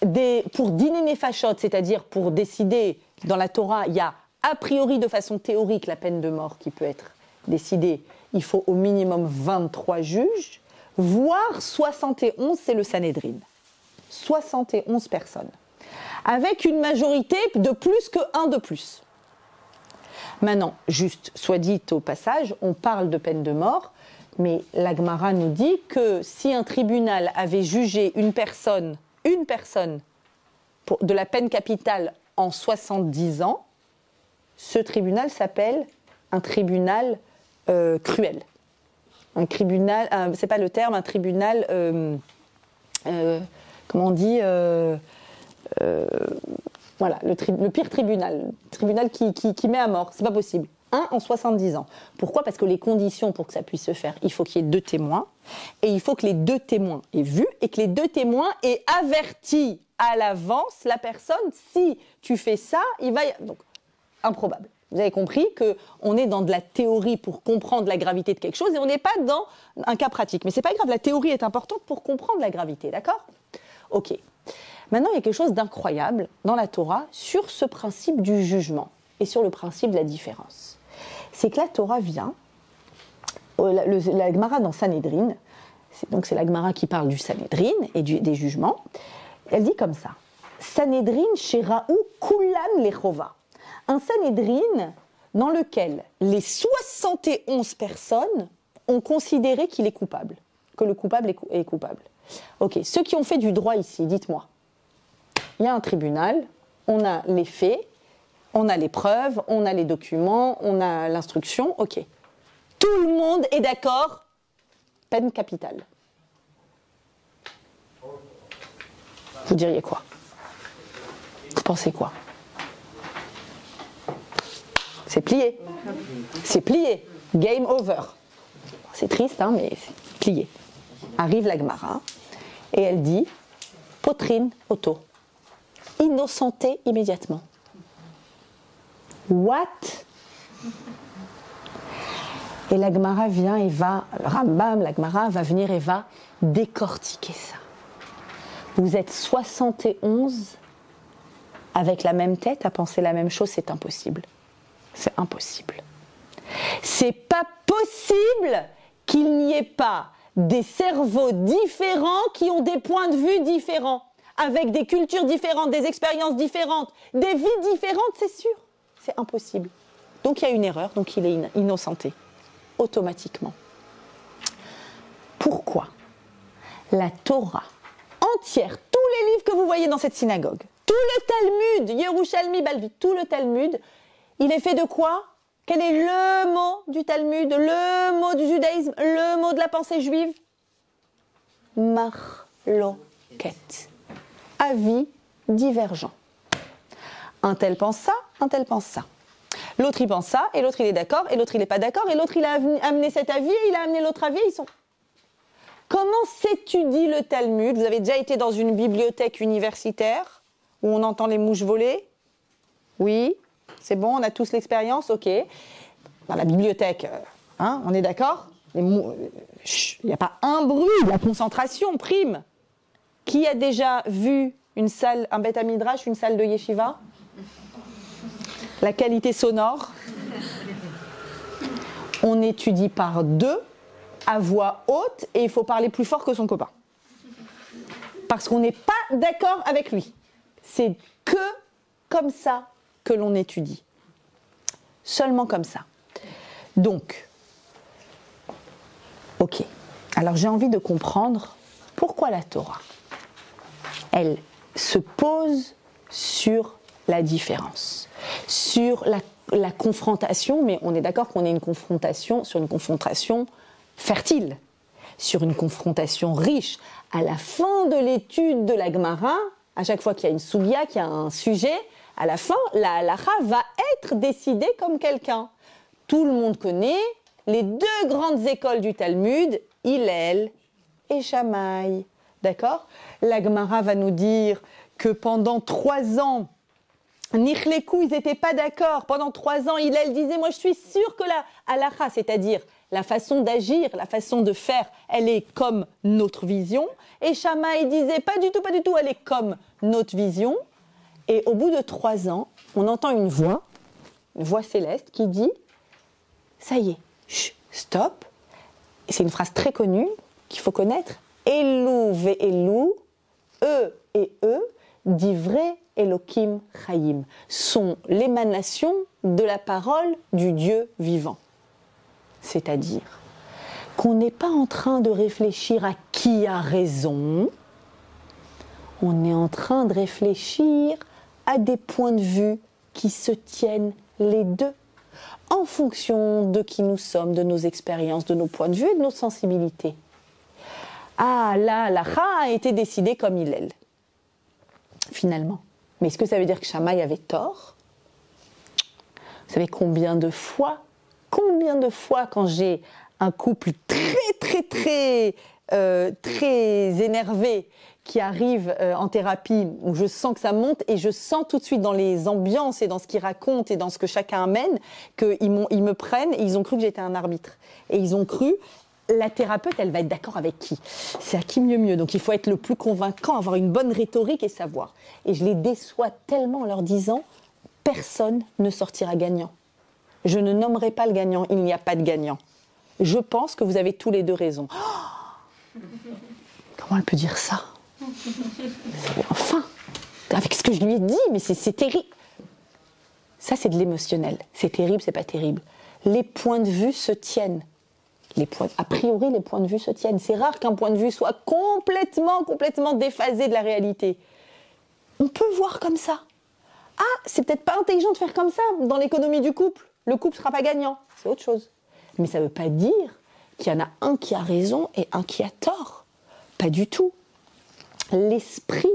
dîner nefashot, c'est-à-dire pour décider, dans la Torah, il y a a priori de façon théorique la peine de mort qui peut être décidée. Il faut au minimum 23 juges, voire 71, c'est le Sanhédrin. 71 personnes. Avec une majorité de plus que 1 de plus. Maintenant, juste, soit dit au passage, on parle de peine de mort, mais la Gemara nous dit que si un tribunal avait jugé une personne de la peine capitale en 70 ans, ce tribunal s'appelle un tribunal cruel. Un tribunal, c'est pas le terme, un tribunal, comment on dit, voilà, le pire tribunal qui met à mort, c'est pas possible. Un en 70 ans. Pourquoi? Parce que les conditions pour que ça puisse se faire, il faut qu'il y ait 2 témoins, et il faut que les 2 témoins aient vu, et que les 2 témoins aient averti à l'avance la personne, si tu fais ça, il va y... Donc, improbable. Vous avez compris qu'on est dans de la théorie pour comprendre la gravité de quelque chose, et on n'est pas dans un cas pratique. Mais c'est pas grave, la théorie est importante pour comprendre la gravité, d'accord? Ok. Maintenant, il y a quelque chose d'incroyable dans la Torah sur ce principe du jugement et sur le principe de la différence. C'est que la Torah vient, la Gemara dans Sanhédrin, c'est la Gemara qui parle du Sanhédrin et des jugements, elle dit comme ça, Sanhédrin sheraou kulan lechova. Un Sanhédrin dans lequel les 71 personnes ont considéré qu'il est coupable, que le coupable est coupable. Ok, ceux qui ont fait du droit ici, dites-moi. Il y a un tribunal, on a les faits, on a les preuves, on a les documents, on a l'instruction, ok. Tout le monde est d'accord, peine capitale. Vous diriez quoi? Vous pensez quoi? C'est plié. C'est plié. Game over. C'est triste, hein, mais c'est plié. Arrive la Gemara et elle dit potrine auto. Innocenté immédiatement. What? Et la Gemara vient et va, Rambam, la Gemara va venir et va décortiquer ça. Vous êtes 71 avec la même tête à penser la même chose, c'est impossible. C'est impossible. C'est pas possible qu'il n'y ait pas des cerveaux différents qui ont des points de vue différents, avec des cultures différentes, des expériences différentes, des vies différentes, c'est sûr. C'est impossible. Donc il y a une erreur, donc il est innocenté, automatiquement. Pourquoi la Torah entière, tous les livres que vous voyez dans cette synagogue, tout le Talmud, Yerushalmi, Balvi, tout le Talmud, Il est fait de quoi? Quel est le mot du Talmud, le mot du judaïsme, le mot de la pensée juive? Marloquet. Avis divergent. Un tel pense ça, un tel pense ça. L'autre il pense ça, et l'autre il est d'accord, et l'autre il n'est pas d'accord, et l'autre il a amené cet avis, et il a amené l'autre avis, ils sont... Comment s'étudie le Talmud? Vous avez déjà été dans une bibliothèque universitaire où on entend les mouches voler? Oui, c'est bon, on a tous l'expérience, ok. Dans la bibliothèque, on est d'accord? Il n'y a pas un bruit, la concentration prime. Qui a déjà vu une salle, un Beth Midrash, une salle de yeshiva? La qualité sonore. On étudie par deux, à voix haute, et il faut parler plus fort que son copain. Parce qu'on n'est pas d'accord avec lui. C'est que comme ça que l'on étudie. Seulement comme ça. Donc, ok. Alors j'ai envie de comprendre pourquoi la Torah, elle se pose sur la différence, sur la confrontation, mais on est d'accord qu'on est sur une confrontation fertile, sur une confrontation riche. À la fin de l'étude de la Gemara, à chaque fois qu'il y a une sougya, qu'il y a un sujet, à la fin, la halacha va être décidée comme quelqu'un. Tout le monde connaît les deux grandes écoles du Talmud, Hillel et Shammai. D'accord? La Gemara va nous dire que pendant 3 ans, Nichlekou, ils n'étaient pas d'accord. Pendant 3 ans, Hillel disait, moi je suis sûr que la halacha, c'est-à-dire la façon d'agir, la façon de faire, elle est comme notre vision. Et Shammai disait, pas du tout, elle est comme notre vision. Et au bout de 3 ans, on entend une voix céleste qui dit, ça y est, stop. Et c'est une phrase très connue qu'il faut connaître. Elou ve'elou, eux et eux, d'ivrei Elohim Chaim, sont l'émanation de la parole du Dieu vivant. C'est-à-dire qu'on n'est pas en train de réfléchir à qui a raison, on est en train de réfléchir à des points de vue qui se tiennent les deux, en fonction de qui nous sommes, de nos expériences, de nos points de vue et de nos sensibilités. Ah, la halacha a été décidée comme Hillel, finalement. Mais est-ce que ça veut dire que Shammai avait tort? Vous savez combien de fois, quand j'ai un couple très énervé qui arrive en thérapie, où je sens que ça monte et je sens tout de suite dans les ambiances et dans ce qu'ils racontent et dans ce que chacun amène, qu'ils me prennent et ils ont cru que j'étais un arbitre. Et ils ont cru, la thérapeute, elle va être d'accord avec qui? C'est à qui mieux. Donc il faut être le plus convaincant, avoir une bonne rhétorique et savoir. Et je les déçois tellement en leur disant, personne ne sortira gagnant. Je ne nommerai pas le gagnant, il n'y a pas de gagnant. Je pense que vous avez tous les deux raison. Oh, comment elle peut dire ça? Enfin, avec ce que je lui ai dit, mais c'est terrible. Ça, c'est de l'émotionnel. C'est terrible, c'est pas terrible. Les points de vue se tiennent. A priori, les points de vue se tiennent. C'est rare qu'un point de vue soit complètement déphasé de la réalité. On peut voir comme ça. Ah, c'est peut-être pas intelligent de faire comme ça dans l'économie du couple. Le couple ne sera pas gagnant. C'est autre chose. Mais ça ne veut pas dire qu'il y en a un qui a raison et un qui a tort. Pas du tout. L'esprit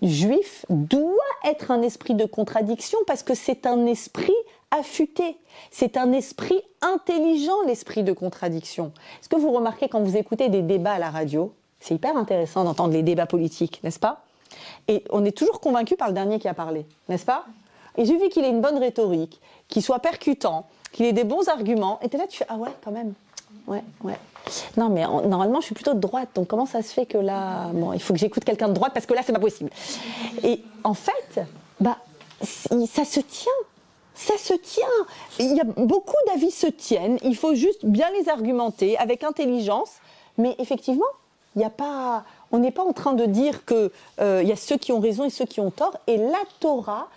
juif doit être un esprit de contradiction parce que c'est un esprit affûté. C'est un esprit intelligent, l'esprit de contradiction. Est-ce que vous remarquez quand vous écoutez des débats à la radio, c'est hyper intéressant d'entendre les débats politiques, n'est-ce pas? Et on est toujours convaincu par le dernier qui a parlé, n'est-ce pas? Il suffit qu'il ait une bonne rhétorique, qu'il soit percutant, qu'il ait des bons arguments, et t'es là, tu fais « Ah ouais, quand même, ouais. » Non, mais normalement, je suis plutôt de droite, donc comment ça se fait que là... Bon, il faut que j'écoute quelqu'un de droite, parce que là, c'est pas possible. Et en fait, ça se tient. Ça se tient. Il y a beaucoup d'avis se tiennent, il faut juste bien les argumenter avec intelligence, mais effectivement, on n'est pas en train de dire qu'il y a ceux qui ont raison et ceux qui ont tort, et la Torah,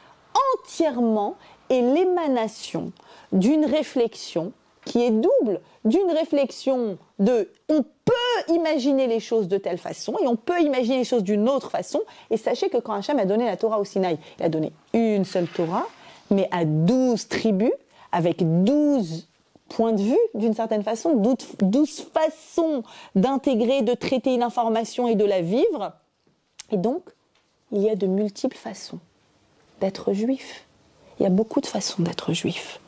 entièrement, est l'émanation d'une réflexion qui est double, d'une réflexion on peut imaginer les choses de telle façon et on peut imaginer les choses d'une autre façon. Et sachez que quand Hachem a donné la Torah au Sinaï, il a donné une seule Torah, mais à 12 tribus, avec 12 points de vue, d'une certaine façon, 12 façons d'intégrer, de traiter une information et de la vivre. Et donc, il y a de multiples façons d'être juif. Il y a beaucoup de façons d'être juif.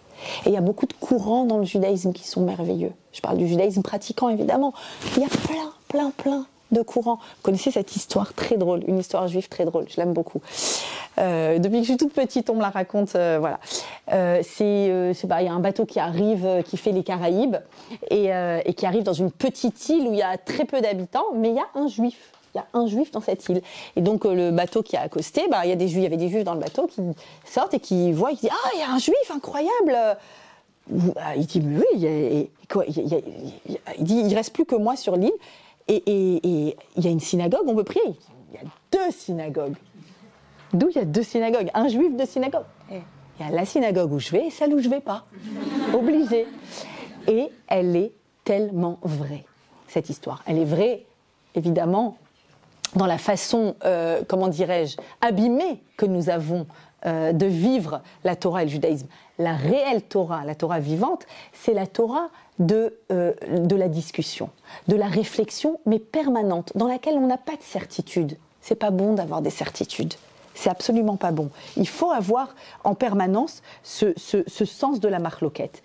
Et il y a beaucoup de courants dans le judaïsme qui sont merveilleux. Je parle du judaïsme pratiquant, évidemment. Il y a plein de courants. Vous connaissez cette histoire très drôle, une histoire juive très drôle, je l'aime beaucoup. Depuis que je suis toute petite, on me la raconte, voilà. Il y a un bateau qui arrive, qui fait les Caraïbes, et qui arrive dans une petite île où il y a très peu d'habitants, mais il y a un juif. Il y a un juif dans cette île. Et donc, le bateau qui a accosté, il y avait des juifs dans le bateau qui sortent et qui voient, qui disent « Ah, il y a un juif incroyable !» Il dit « Mais oui, il dit « Il reste plus que moi sur l'île. » Et il y a une synagogue, on peut prier. Il y a 2 synagogues. D'où il y a 2 synagogues. Un juif, 2 synagogues. Il y a la synagogue où je vais et celle où je ne vais pas. Obligé. Et elle est tellement vraie, cette histoire. Elle est vraie, évidemment, dans la façon, comment dirais-je, abîmée que nous avons de vivre la Torah et le judaïsme. La réelle Torah, la Torah vivante, c'est la Torah de la discussion, de la réflexion, mais permanente, dans laquelle on n'a pas de certitude. C'est pas bon d'avoir des certitudes. C'est absolument pas bon. Il faut avoir en permanence ce sens de la marloquette.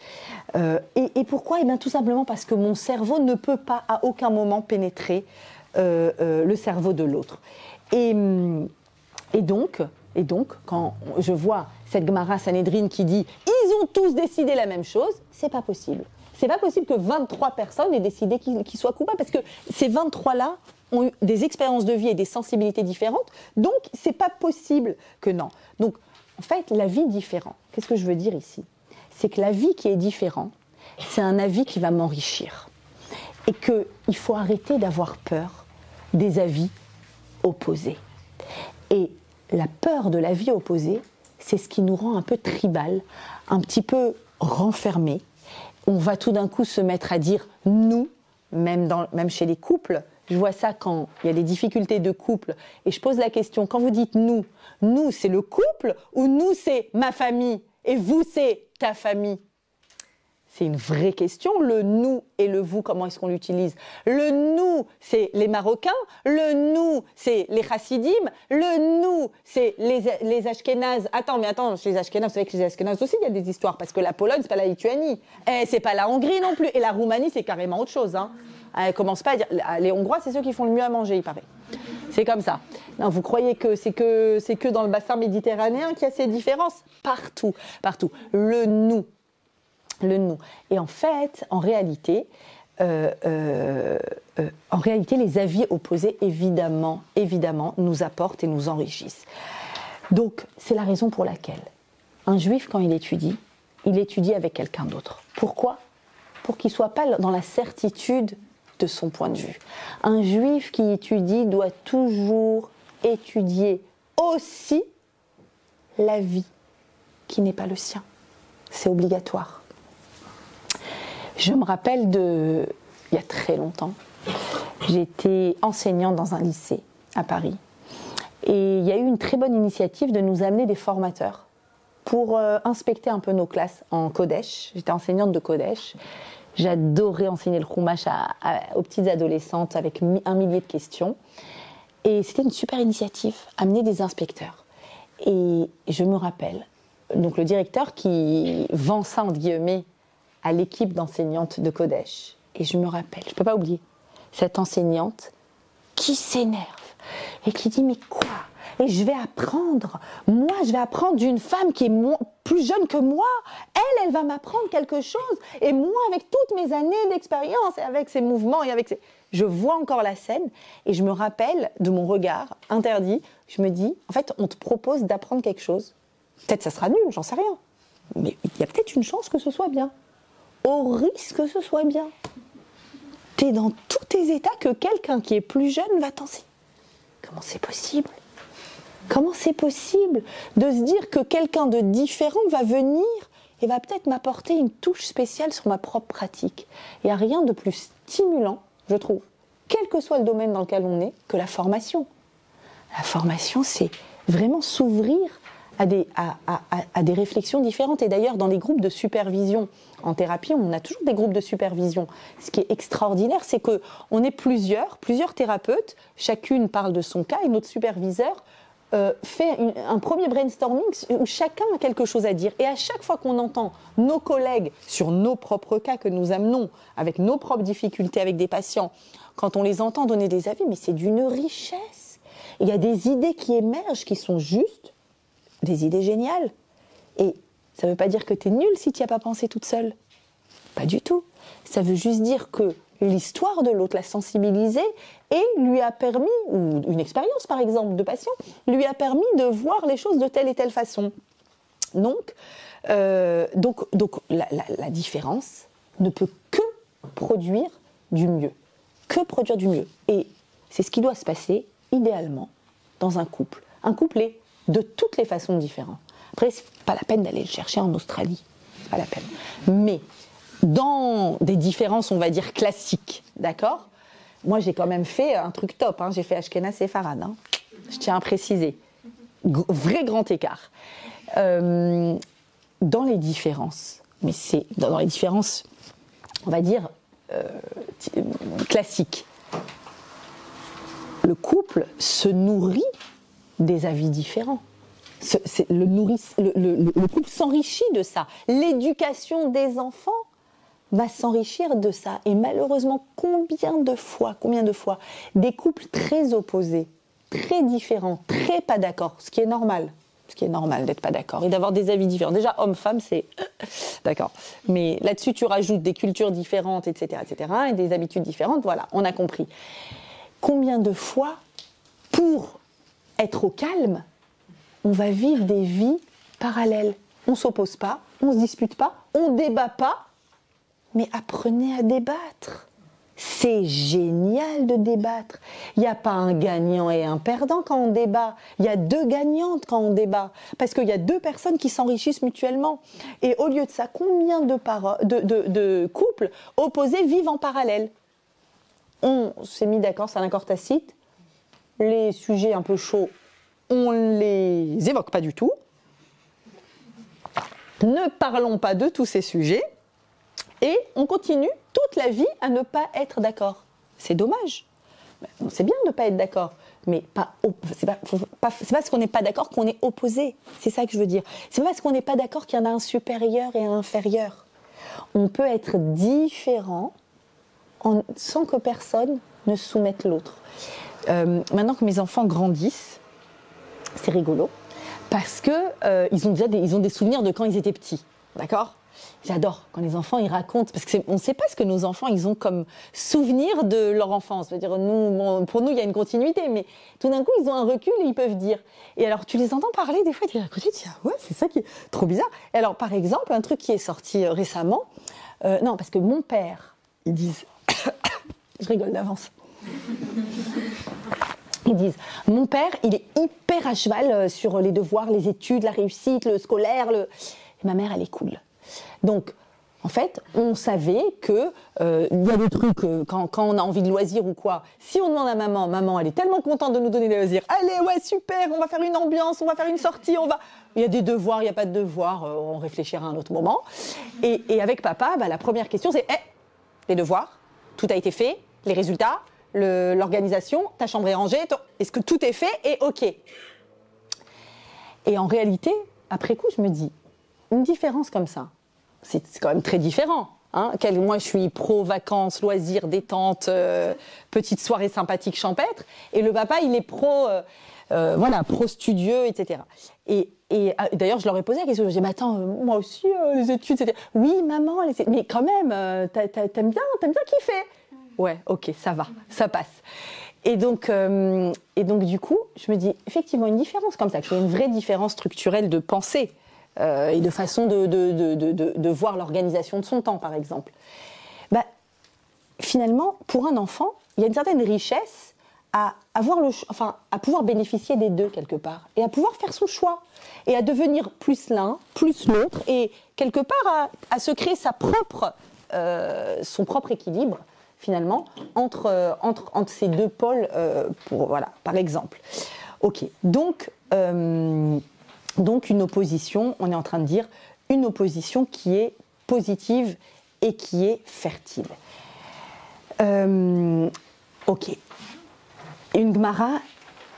Et pourquoi ? Eh bien, tout simplement parce que mon cerveau ne peut pas à aucun moment pénétrer le cerveau de l'autre. Et donc, quand je vois cette Gemara Sanhedrin qui dit « Ils ont tous décidé la même chose », c'est pas possible. C'est pas possible que 23 personnes aient décidé qu'ils soient coupables, parce que ces 23-là ont eu des expériences de vie et des sensibilités différentes, donc c'est pas possible que non. Donc, en fait, l'avis différent, qu'est-ce que je veux dire ici ? C'est que l'avis qui est différent, c'est un avis qui va m'enrichir. Et qu'il faut arrêter d'avoir peur des avis opposés. Et la peur de l'avis opposé, c'est ce qui nous rend un peu tribal, un petit peu renfermé. On va tout d'un coup se mettre à dire « nous », même chez les couples. Je vois ça quand il y a des difficultés de couple. Et je pose la question, quand vous dites « nous », nous c'est le couple ou nous c'est ma famille et vous c'est ta famille ? C'est une vraie question. Le « nous » et le « vous », comment est-ce qu'on l'utilise ? Le « nous », c'est les Marocains. Le « nous », c'est les Chassidim. Le « nous », c'est les Ashkénazes. Attends, chez les Ashkénazes, vous savez que chez les Ashkénazes aussi, il y a des histoires. Parce que la Pologne, c'est pas la Lituanie. Et c'est pas la Hongrie non plus. Et la Roumanie, c'est carrément autre chose. Hein. Elle commence pas à dire... Les Hongrois, c'est ceux qui font le mieux à manger, il paraît. C'est comme ça. Non, vous croyez que c'est que dans le bassin méditerranéen qu'il y a ces différences ? Partout. Le « nous ». Le nous. Et en fait, en réalité, les avis opposés, évidemment, nous apportent et nous enrichissent. Donc, c'est la raison pour laquelle un juif, quand il étudie avec quelqu'un d'autre. Pourquoi ? Pour qu'il ne soit pas dans la certitude de son point de vue. Un juif qui étudie doit toujours étudier aussi la vie qui n'est pas le sien. C'est obligatoire. Je me rappelle il y a très longtemps, j'étais enseignante dans un lycée à Paris. Et il y a eu une très bonne initiative de nous amener des formateurs pour inspecter un peu nos classes en Kodesh. J'étais enseignante de Kodesh. J'adorais enseigner le Chumash aux petites adolescentes avec 1 millier de questions. Et c'était une super initiative, amener des inspecteurs. Et je me rappelle, donc le directeur qui vend ça, entre guillemets, à l'équipe d'enseignantes de Kodesh. Et je me rappelle, je ne peux pas oublier, cette enseignante qui s'énerve et qui dit « Mais quoi ? Et je vais apprendre d'une femme qui est plus jeune que moi. Elle va m'apprendre quelque chose. Et moi, avec toutes mes années d'expérience, et avec ses mouvements, je vois encore la scène et je me rappelle de mon regard interdit. Je me dis, en fait, on te propose d'apprendre quelque chose. Peut-être ça sera nul, j'en sais rien. Mais il y a peut-être une chance que ce soit bien. Au risque que ce soit bien. T'es dans tous tes états que quelqu'un qui est plus jeune va t'enseigner. Comment c'est possible ? Comment c'est possible de se dire que quelqu'un de différent va venir et va peut-être m'apporter une touche spéciale sur ma propre pratique ? Il n'y a rien de plus stimulant, je trouve, quel que soit le domaine dans lequel on est, que la formation. La formation, c'est vraiment s'ouvrir à des réflexions différentes. Et d'ailleurs, dans les groupes de supervision en thérapie, on a toujours des groupes de supervision. Ce qui est extraordinaire, c'est qu'on est plusieurs thérapeutes, chacune parle de son cas, et notre superviseur fait un premier brainstorming où chacun a quelque chose à dire. Et à chaque fois qu'on entend nos collègues sur nos propres cas que nous amenons, avec nos propres difficultés avec des patients, quand on les entend donner des avis, mais c'est d'une richesse. Il y a des idées qui émergent, qui sont justes, des idées géniales. Et ça ne veut pas dire que tu es nulle si tu n'y as pas pensé toute seule. Pas du tout. Ça veut juste dire que l'histoire de l'autre l'a sensibilisé et lui a permis, ou une expérience par exemple de patient, lui a permis de voir les choses de telle et telle façon. Donc la différence ne peut que produire du mieux. Que produire du mieux. Et c'est ce qui doit se passer, idéalement, dans un couple. Un couple est de toutes les façons différent. Après, c'est pas la peine d'aller le chercher en Australie. C'est pas la peine. Mais dans des différences, on va dire, classiques, d'accord ? Moi, j'ai quand même fait un truc top. J'ai fait Ashkenaz et Farad. Je tiens à préciser. Vrai grand écart. Dans les différences, mais c'est dans les différences, on va dire, classiques. Le couple se nourrit des avis différents. Le couple s'enrichit de ça. L'éducation des enfants va s'enrichir de ça. Et malheureusement, combien de fois, des couples très opposés, très différents, très pas d'accord, ce qui est normal d'être pas d'accord et d'avoir des avis différents. Déjà, homme-femme, c'est d'accord. Mais là-dessus, tu rajoutes des cultures différentes, etc., et des habitudes différentes. Voilà, on a compris. Combien de fois, pour être au calme, on va vivre des vies parallèles. On ne s'oppose pas, on ne se dispute pas, on ne débat pas, mais apprenez à débattre. C'est génial de débattre. Il n'y a pas un gagnant et un perdant quand on débat. Il y a deux gagnantes quand on débat. Parce qu'il y a deux personnes qui s'enrichissent mutuellement. Et au lieu de ça, combien de couples opposés vivent en parallèle ? On s'est mis d'accord, c'est un accord tacite. Les sujets un peu chauds, on ne les évoque pas du tout. Ne parlons pas de tous ces sujets. Et on continue toute la vie à ne pas être d'accord. C'est dommage. C'est bien de ne pas être d'accord. Mais c'est pas parce qu'on n'est pas d'accord qu'on est opposé. C'est ça que je veux dire. C'est pas parce qu'on n'est pas d'accord qu'il y en a un supérieur et un inférieur. On peut être différent sans que personne ne soumette l'autre. Maintenant que mes enfants grandissent, c'est rigolo, parce que ils ont des souvenirs de quand ils étaient petits, d'accord ? J'adore quand les enfants ils racontent, parce qu'on ne sait pas ce que nos enfants ils ont comme souvenir de leur enfance. C'est-à-dire pour nous il y a une continuité, mais tout d'un coup ils ont un recul et ils peuvent dire. Et alors tu les entends parler des fois, tu es à côté, tu dis ah ouais c'est ça qui est trop bizarre. Et alors par exemple un truc qui est sorti récemment, non parce que mon père, ils disent, je rigole d'avance. Ils disent, mon père, il est hyper à cheval sur les devoirs, les études, la réussite, le scolaire. Et ma mère, elle est cool. Donc, en fait, on savait que il y a des trucs, quand on a envie de loisirs ou quoi, si on demande à maman, elle est tellement contente de nous donner des loisirs. Allez, ouais, super, on va faire une ambiance, on va faire une sortie, Il y a des devoirs, il n'y a pas de devoirs, on réfléchira à un autre moment. Et avec papa, la première question, c'est, les devoirs, tout a été fait, les résultats, l'organisation, ta chambre est rangée, est-ce que tout est fait et ok. Et en réalité, après coup, je me dis, une différence comme ça, c'est quand même très différent. Moi, je suis pro-vacances, loisirs, détente, petite soirée sympathique champêtre, et le papa, il est pro-studieux, etc. Et d'ailleurs, je leur ai posé la question, je dis, mais attends, moi aussi, les études, c'était... Oui, maman, mais quand même, t'aimes bien kiffer. Ouais, ok, ça va, ça passe. Et donc, du coup, je me dis, effectivement, une différence comme ça, qu'il y a une vraie différence structurelle de pensée et de façon de voir l'organisation de son temps, par exemple. Finalement, pour un enfant, il y a une certaine richesse à pouvoir bénéficier des deux, quelque part, et à pouvoir faire son choix, et à devenir plus l'un, plus l'autre, et quelque part à se créer son propre équilibre, finalement, entre ces deux pôles, par exemple. Ok, donc, Donc une opposition, on est en train de dire une opposition qui est positive et qui est fertile. Ok. Une Gemara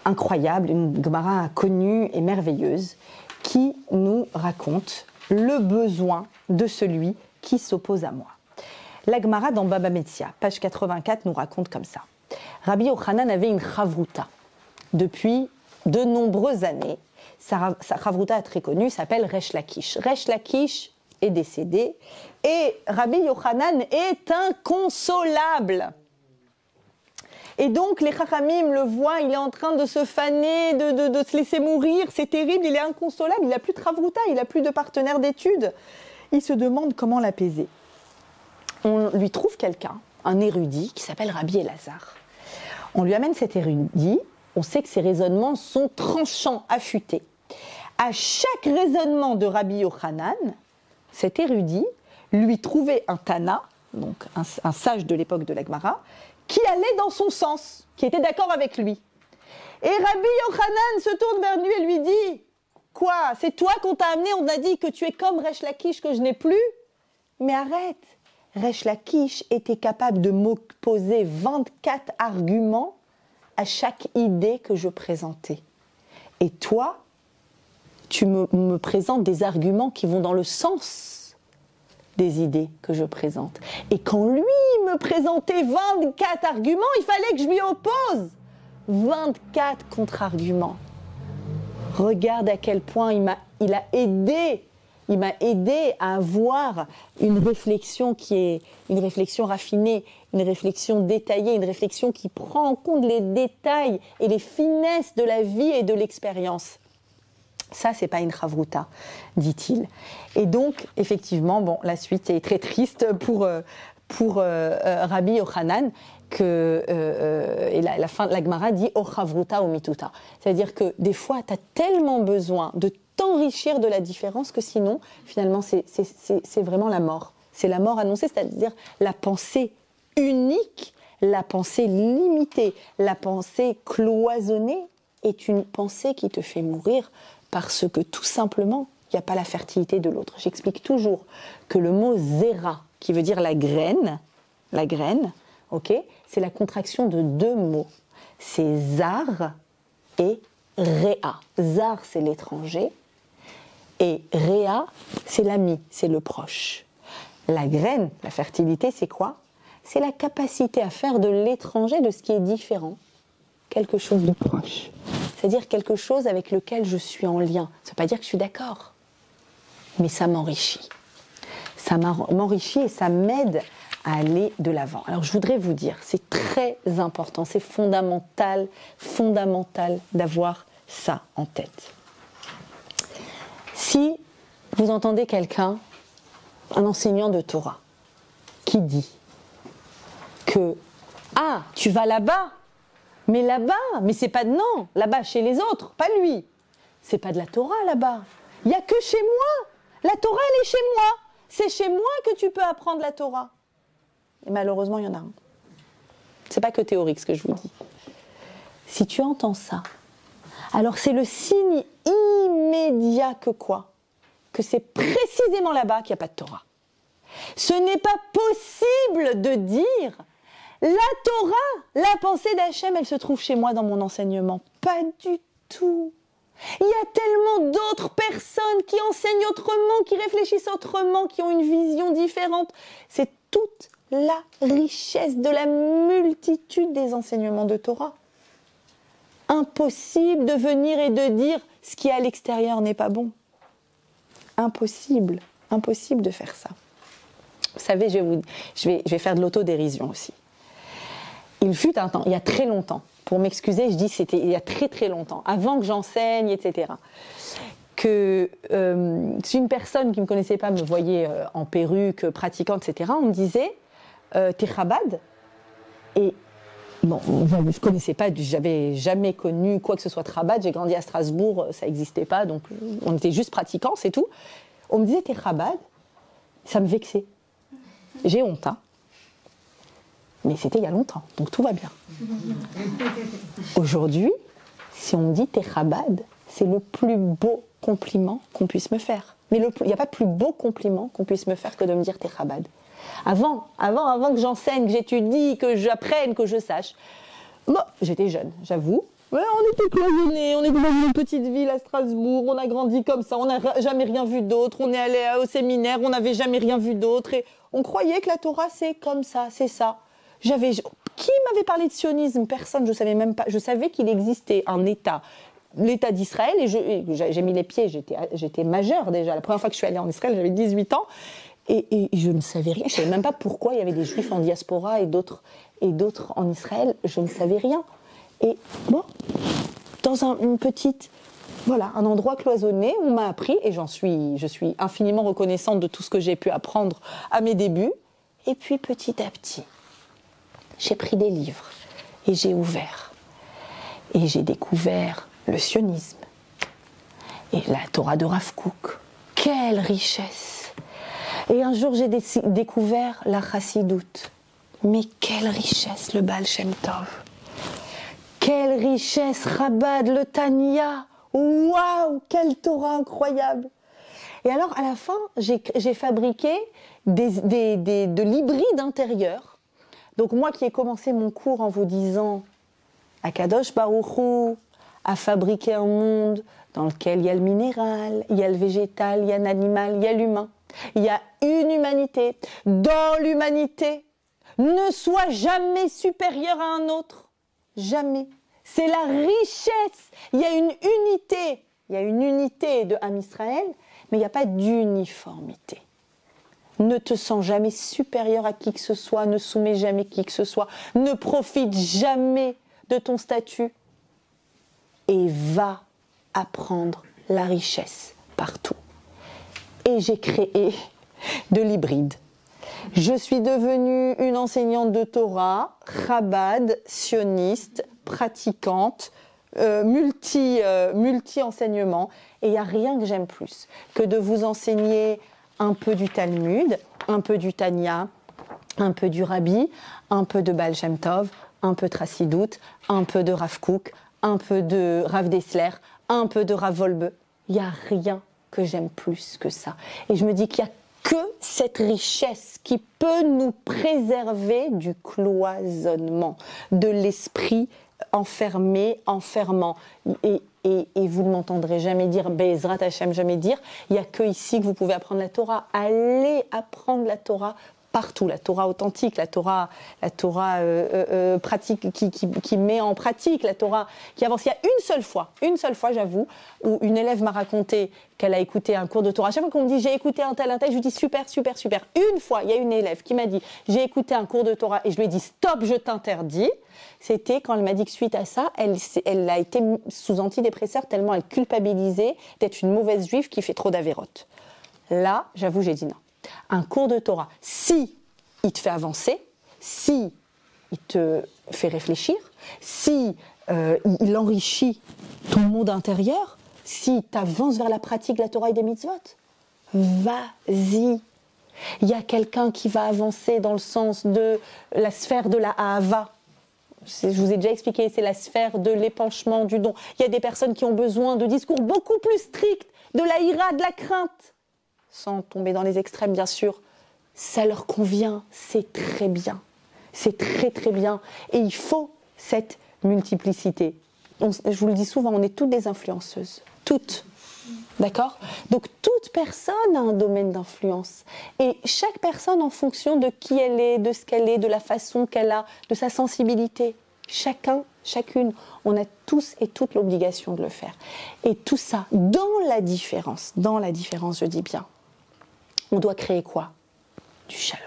incroyable, une Gemara connue et merveilleuse qui nous raconte le besoin de celui qui s'oppose à moi. La Gemara dans Baba Metzia, page 84, nous raconte comme ça. Rabbi Yochanan avait une chavruta depuis de nombreuses années. Sa chavruta très connue s'appelle Resh Lakish. Resh Lakish est décédé et Rabbi Yochanan est inconsolable. Et donc les Chachamim le voient, il est en train de se faner, de se laisser mourir, c'est terrible, il est inconsolable, il n'a plus de chavruta, il n'a plus de partenaire d'études. Il se demande comment l'apaiser. On lui trouve quelqu'un, un érudit, qui s'appelle Rabbi Elazar. On lui amène cet érudit, on sait que ses raisonnements sont tranchants, affûtés. À chaque raisonnement de Rabbi Yochanan, cet érudit lui trouvait un Tana, donc un sage de l'époque de la Gemara, qui allait dans son sens, qui était d'accord avec lui. Et Rabbi Yochanan se tourne vers lui et lui dit « Quoi, c'est toi qu'on t'a amené, on t'a dit que tu es comme Resh Lakish que je n'ai plus ?» Mais arrête, Resh Lakish était capable de m'opposer 24 arguments à chaque idée que je présentais. Et toi, tu me présentes des arguments qui vont dans le sens des idées que je présente. Et quand lui me présentait 24 arguments, il fallait que je lui oppose 24 contre-arguments. Regarde à quel point il m'a aidé à avoir une réflexion qui est une réflexion raffinée, une réflexion détaillée, une réflexion qui prend en compte les détails et les finesses de la vie et de l'expérience. Ça, c'est pas une chavruta, dit-il. Et donc, effectivement, bon, la suite est très triste pour Rabbi Yochanan, et la fin de la Gemara dit « O chavruta o mituta ». C'est-à-dire que des fois, tu as tellement besoin de t'enrichir de la différence que sinon, finalement, c'est vraiment la mort. C'est la mort annoncée, c'est-à-dire la pensée unique, la pensée limitée, la pensée cloisonnée est une pensée qui te fait mourir parce que tout simplement, il n'y a pas la fertilité de l'autre. J'explique toujours que le mot zera, qui veut dire la graine, ok, c'est la contraction de deux mots. C'est zar et réa. Zar, c'est l'étranger, et réa, c'est l'ami, c'est le proche. La graine, la fertilité, c'est quoi? C'est la capacité à faire de l'étranger, de ce qui est différent, quelque chose de proche. C'est-à-dire quelque chose avec lequel je suis en lien. Ça ne veut pas dire que je suis d'accord, mais ça m'enrichit. Ça m'enrichit et ça m'aide à aller de l'avant. Alors je voudrais vous dire, c'est très important, c'est fondamental d'avoir ça en tête. Si vous entendez quelqu'un, un enseignant de Torah, qui dit que « Ah, tu vas là-bas ?» Mais là-bas, mais c'est pas de non, là-bas chez les autres, pas lui. C'est pas de la Torah là-bas. Il n'y a que chez moi. La Torah, elle est chez moi. C'est chez moi que tu peux apprendre la Torah. Et malheureusement, il y en a un. C'est pas que théorique ce que je vous dis. Si tu entends ça, alors c'est le signe immédiat que quoi? Que c'est précisément là-bas qu'il n'y a pas de Torah. Ce n'est pas possible de dire la Torah, la pensée d'Hachem, elle se trouve chez moi dans mon enseignement. Pas du tout. Il y a tellement d'autres personnes qui enseignent autrement, qui réfléchissent autrement, qui ont une vision différente. C'est toute la richesse de la multitude des enseignements de Torah. Impossible de venir et de dire ce qui est à l'extérieur n'est pas bon. Impossible de faire ça. Vous savez, je vais faire de l'autodérision aussi. Il fut un temps, il y a très longtemps, pour m'excuser, je dis c'était il y a très très longtemps, avant que j'enseigne, etc., que si une personne qui ne me connaissait pas me voyait en perruque, pratiquante, etc., on me disait t'es Chabad? Et bon, je ne connaissais pas, j'avais jamais connu quoi que ce soit de Chabad, j'ai grandi à Strasbourg, ça n'existait pas, donc on était juste pratiquants, c'est tout. On me disait t'es Chabad? Ça me vexait. J'ai honte, hein. Mais c'était il y a longtemps, donc tout va bien. Aujourd'hui, si on me dit t'es Chabad, c'est le plus beau compliment qu'on puisse me faire. Mais il n'y a pas plus beau compliment qu'on puisse me faire que de me dire t'es Chabad. Avant que j'enseigne, que j'étudie, que j'apprenne, que je sache. Bon, j'étais jeune, j'avoue. Ouais, on était cloisonnés, on est dans une petite ville à Strasbourg, on a grandi comme ça, on n'a jamais rien vu d'autre, on est allé au séminaire, on n'avait jamais rien vu d'autre, et on croyait que la Torah c'est comme ça, c'est ça. Qui m'avait parlé de sionisme? Personne, je savais même pas. Je savais qu'il existait un État, l'État d'Israël, et j'ai mis les pieds, j'étais majeure déjà. La première fois que je suis allée en Israël, j'avais 18 ans, et je ne savais rien. Je ne savais même pas pourquoi il y avait des Juifs en diaspora et d'autres en Israël. Je ne savais rien. Et bon, dans une petite, voilà, un endroit cloisonné, on m'a appris, et je suis infiniment reconnaissante de tout ce que j'ai pu apprendre à mes débuts. Et puis petit à petit, j'ai pris des livres et j'ai ouvert. Et j'ai découvert le sionisme et la Torah de Rav Kook. Quelle richesse! Et un jour, j'ai découvert la Chassidoute. Mais quelle richesse, le Baal Shem Tov! Quelle richesse, Chabad, le Tanya! Waouh, quelle Torah incroyable! Et alors, à la fin, j'ai fabriqué de l'hybride intérieur. Donc moi qui ai commencé mon cours en vous disant Akadosh Baruch Hu a fabriqué un monde dans lequel il y a le minéral, il y a le végétal, il y a l'animal, il y a l'humain. Il y a une humanité. Dans l'humanité, ne sois jamais supérieur à un autre. Jamais. C'est la richesse. Il y a une unité. Il y a une unité de Am Israël, mais il n'y a pas d'uniformité. Ne te sens jamais supérieur à qui que ce soit, ne soumets jamais qui que ce soit, ne profite jamais de ton statut et va apprendre la richesse partout. Et j'ai créé de l'hybride. Je suis devenue une enseignante de Torah, Chabad, sioniste, pratiquante, multi-enseignement. Et il n'y a rien que j'aime plus que de vous enseigner un peu du Talmud, un peu du Tanya, un peu du Rabbi, un peu de Baal Shem Tov, un peu de Chassidoute, un peu de Rav Kook, un peu de Rav Dessler, un peu de Rav Wolbe. Il n'y a rien que j'aime plus que ça. Et je me dis qu'il n'y a que cette richesse qui peut nous préserver du cloisonnement, de l'esprit enfermé, enfermant. Et vous ne m'entendrez jamais dire, Be'ezrat Hashem, jamais dire, il n'y a que ici que vous pouvez apprendre la Torah. Allez apprendre la Torah partout, la Torah authentique, la Torah pratique, qui met en pratique, la Torah qui avance. Il y a une seule fois, j'avoue, où une élève m'a raconté qu'elle a écouté un cours de Torah. À chaque fois qu'on me dit j'ai écouté un tel, je lui dis super. Une fois, il y a une élève qui m'a dit j'ai écouté un cours de Torah et je lui ai dit stop, je t'interdis. C'était quand elle m'a dit que suite à ça, elle a été sous antidépresseur tellement elle culpabilisait d'être une mauvaise juive qui fait trop d'avérotes. Là, j'avoue, j'ai dit non. Un cours de Torah, si il te fait avancer, si il te fait réfléchir, si il enrichit ton monde intérieur, si tu avances vers la pratique de la Torah et des mitzvot, vas-y. Il y a quelqu'un qui va avancer dans le sens de la sphère de la Ahava. Je vous ai déjà expliqué, c'est la sphère de l'épanchement du don. Il y a des personnes qui ont besoin de discours beaucoup plus stricts, de la ira, de la crainte. Sans tomber dans les extrêmes, bien sûr, ça leur convient, c'est très bien. C'est très très bien. Et il faut cette multiplicité. Je vous le dis souvent, on est toutes des influenceuses. Toutes. D'accord ? Donc toute personne a un domaine d'influence. Et chaque personne en fonction de qui elle est, de ce qu'elle est, de la façon qu'elle a, de sa sensibilité. Chacun, chacune, on a tous et toutes l'obligation de le faire. Et tout ça, dans la différence, je dis bien, on doit créer quoi ? Du shalom.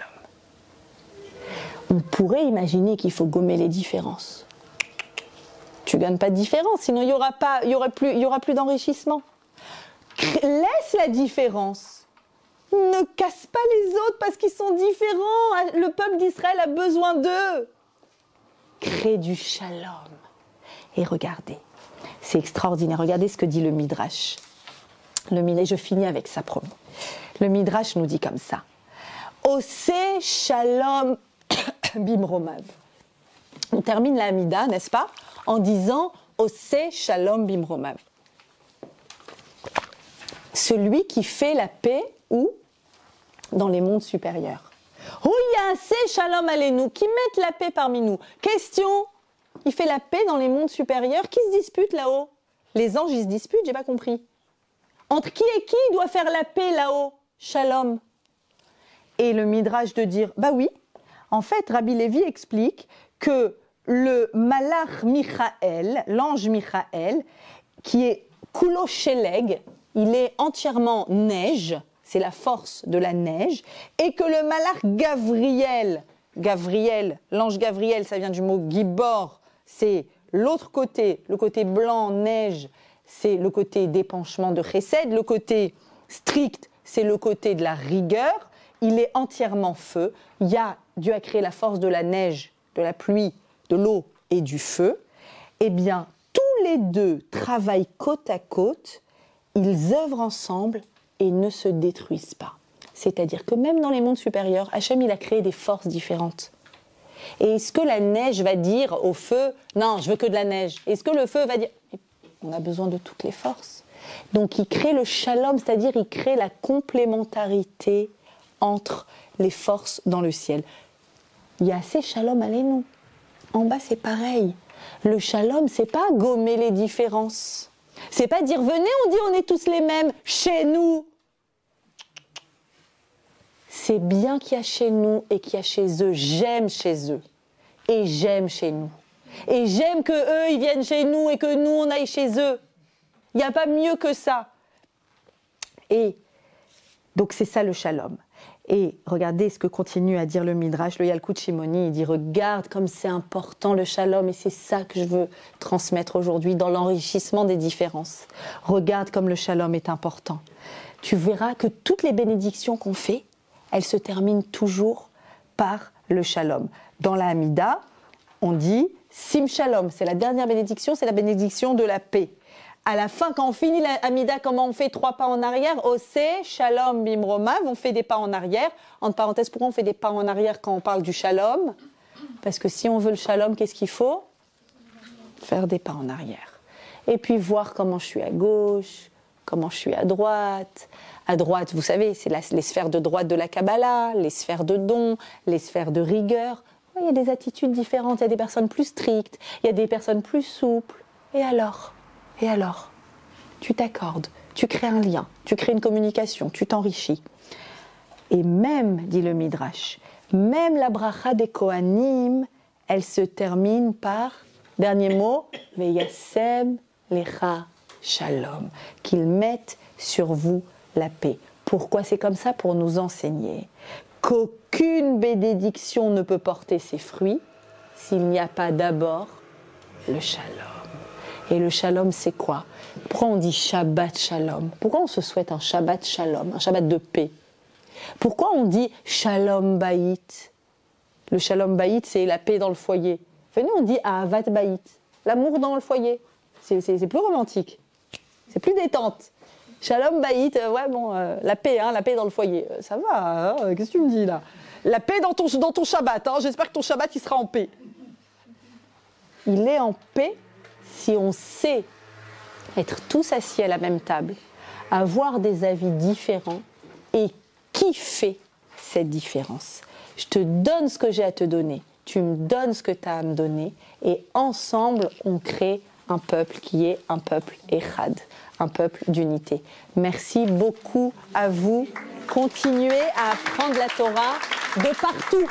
On pourrait imaginer qu'il faut gommer les différences. Tu gagnes pas de différence, sinon il y aura plus d'enrichissement. Laisse la différence. Ne casse pas les autres parce qu'ils sont différents. Le peuple d'Israël a besoin d'eux. Crée du shalom. Et regardez, c'est extraordinaire. Regardez ce que dit le Midrash. Je finis avec ça, promis. Le Midrash nous dit comme ça. Osé shalom bimromav. On termine la Hamida, n'est-ce pas, en disant Osé shalom bimromav. celui qui fait la paix où? Dans les mondes supérieurs. C'est Shalom Aleinu, qui mette la paix parmi nous. Question, il fait la paix dans les mondes supérieurs, qui se dispute là-haut? Les anges, ils se disputent, j'ai pas compris. Entre qui et qui doit faire la paix là-haut? Shalom. Et le Midrash de dire, bah oui, en fait, Rabbi Lévi explique que le Malach Michael, l'ange Michael, qui est Kulo Sheleg, il est entièrement neige, c'est la force de la neige, et que le Malach Gavriel, l'ange Gavriel, ça vient du mot Gibor, c'est l'autre côté, le côté blanc, neige, c'est le côté d'épanchement de Chesed, le côté strict, c'est le côté de la rigueur, il est entièrement feu, Dieu a créé la force de la neige, de la pluie, de l'eau et du feu, eh bien, tous les deux travaillent côte à côte, ils œuvrent ensemble et ne se détruisent pas. C'est-à-dire que même dans les mondes supérieurs, Hachem, il a créé des forces différentes. Et est-ce que la neige va dire au feu, non, je veux que de la neige? Est-ce que le feu va dire, on a besoin de toutes les forces? Donc il crée le shalom, c'est-à-dire il crée la complémentarité entre les forces dans le ciel. Il y a assez shalom aleinu. En bas, c'est pareil. Le shalom, c'est pas gommer les différences. C'est pas dire, venez, on dit on est tous les mêmes, chez nous. C'est bien qu'il y a chez nous et qu'il y a chez eux. J'aime chez eux et j'aime chez nous. Et j'aime que eux, ils viennent chez nous et que nous, on aille chez eux. Il n'y a pas mieux que ça. Et donc, c'est ça le shalom. Et regardez ce que continue à dire le Midrash, le Yalkut Shimoni, il dit, regarde comme c'est important le shalom, et c'est ça que je veux transmettre aujourd'hui dans l'enrichissement des différences. Regarde comme le shalom est important. Tu verras que toutes les bénédictions qu'on fait, elles se terminent toujours par le shalom. Dans la Hamida, on dit Sim Shalom, c'est la dernière bénédiction, c'est la bénédiction de la paix. À la fin, quand on finit la Hamida, comment on fait 3 pas en arrière? Ose, Shalom, Bimromav, on fait des pas en arrière. Entre parenthèses, pourquoi on fait des pas en arrière quand on parle du Shalom? Parce que si on veut le Shalom, qu'est-ce qu'il faut? Faire des pas en arrière. Et puis voir comment je suis à gauche, comment je suis à droite. À droite, vous savez, c'est les sphères de droite de la Kabbalah, les sphères de don, les sphères de rigueur. Il y a des attitudes différentes, il y a des personnes plus strictes, il y a des personnes plus souples. Et alors, tu t'accordes, tu crées un lien, tu crées une communication, tu t'enrichis. Et même, dit le Midrash, même la bracha des Kohanim, elle se termine par, dernier mot, Veyasem lecha shalom, qu'ils mettent sur vous la paix. Pourquoi c'est comme ça? Pour nous enseigner qu'aucune bénédiction ne peut porter ses fruits s'il n'y a pas d'abord le shalom. Et le shalom, c'est quoi? Pourquoi on dit Shabbat Shalom? Pourquoi on se souhaite un Shabbat Shalom, un Shabbat de paix? Pourquoi on dit Shalom Bayit? Le Shalom Bayit, c'est la paix dans le foyer. Venez, on dit Ahavat Bayit, l'amour dans le foyer. C'est plus romantique, c'est plus détente. Shalom Bayit, la paix, la paix dans le foyer. Ça va, hein, qu'est-ce que tu me dis là? La paix dans ton Shabbat, hein, j'espère que ton Shabbat il sera en paix. Il est en paix si on sait être tous assis à la même table, avoir des avis différents et kiffer cette différence. Je te donne ce que j'ai à te donner, tu me donnes ce que tu as à me donner, et ensemble, on crée un peuple qui est un peuple Echad, un peuple d'unité. Merci beaucoup à vous. Continuez à apprendre la Torah de partout.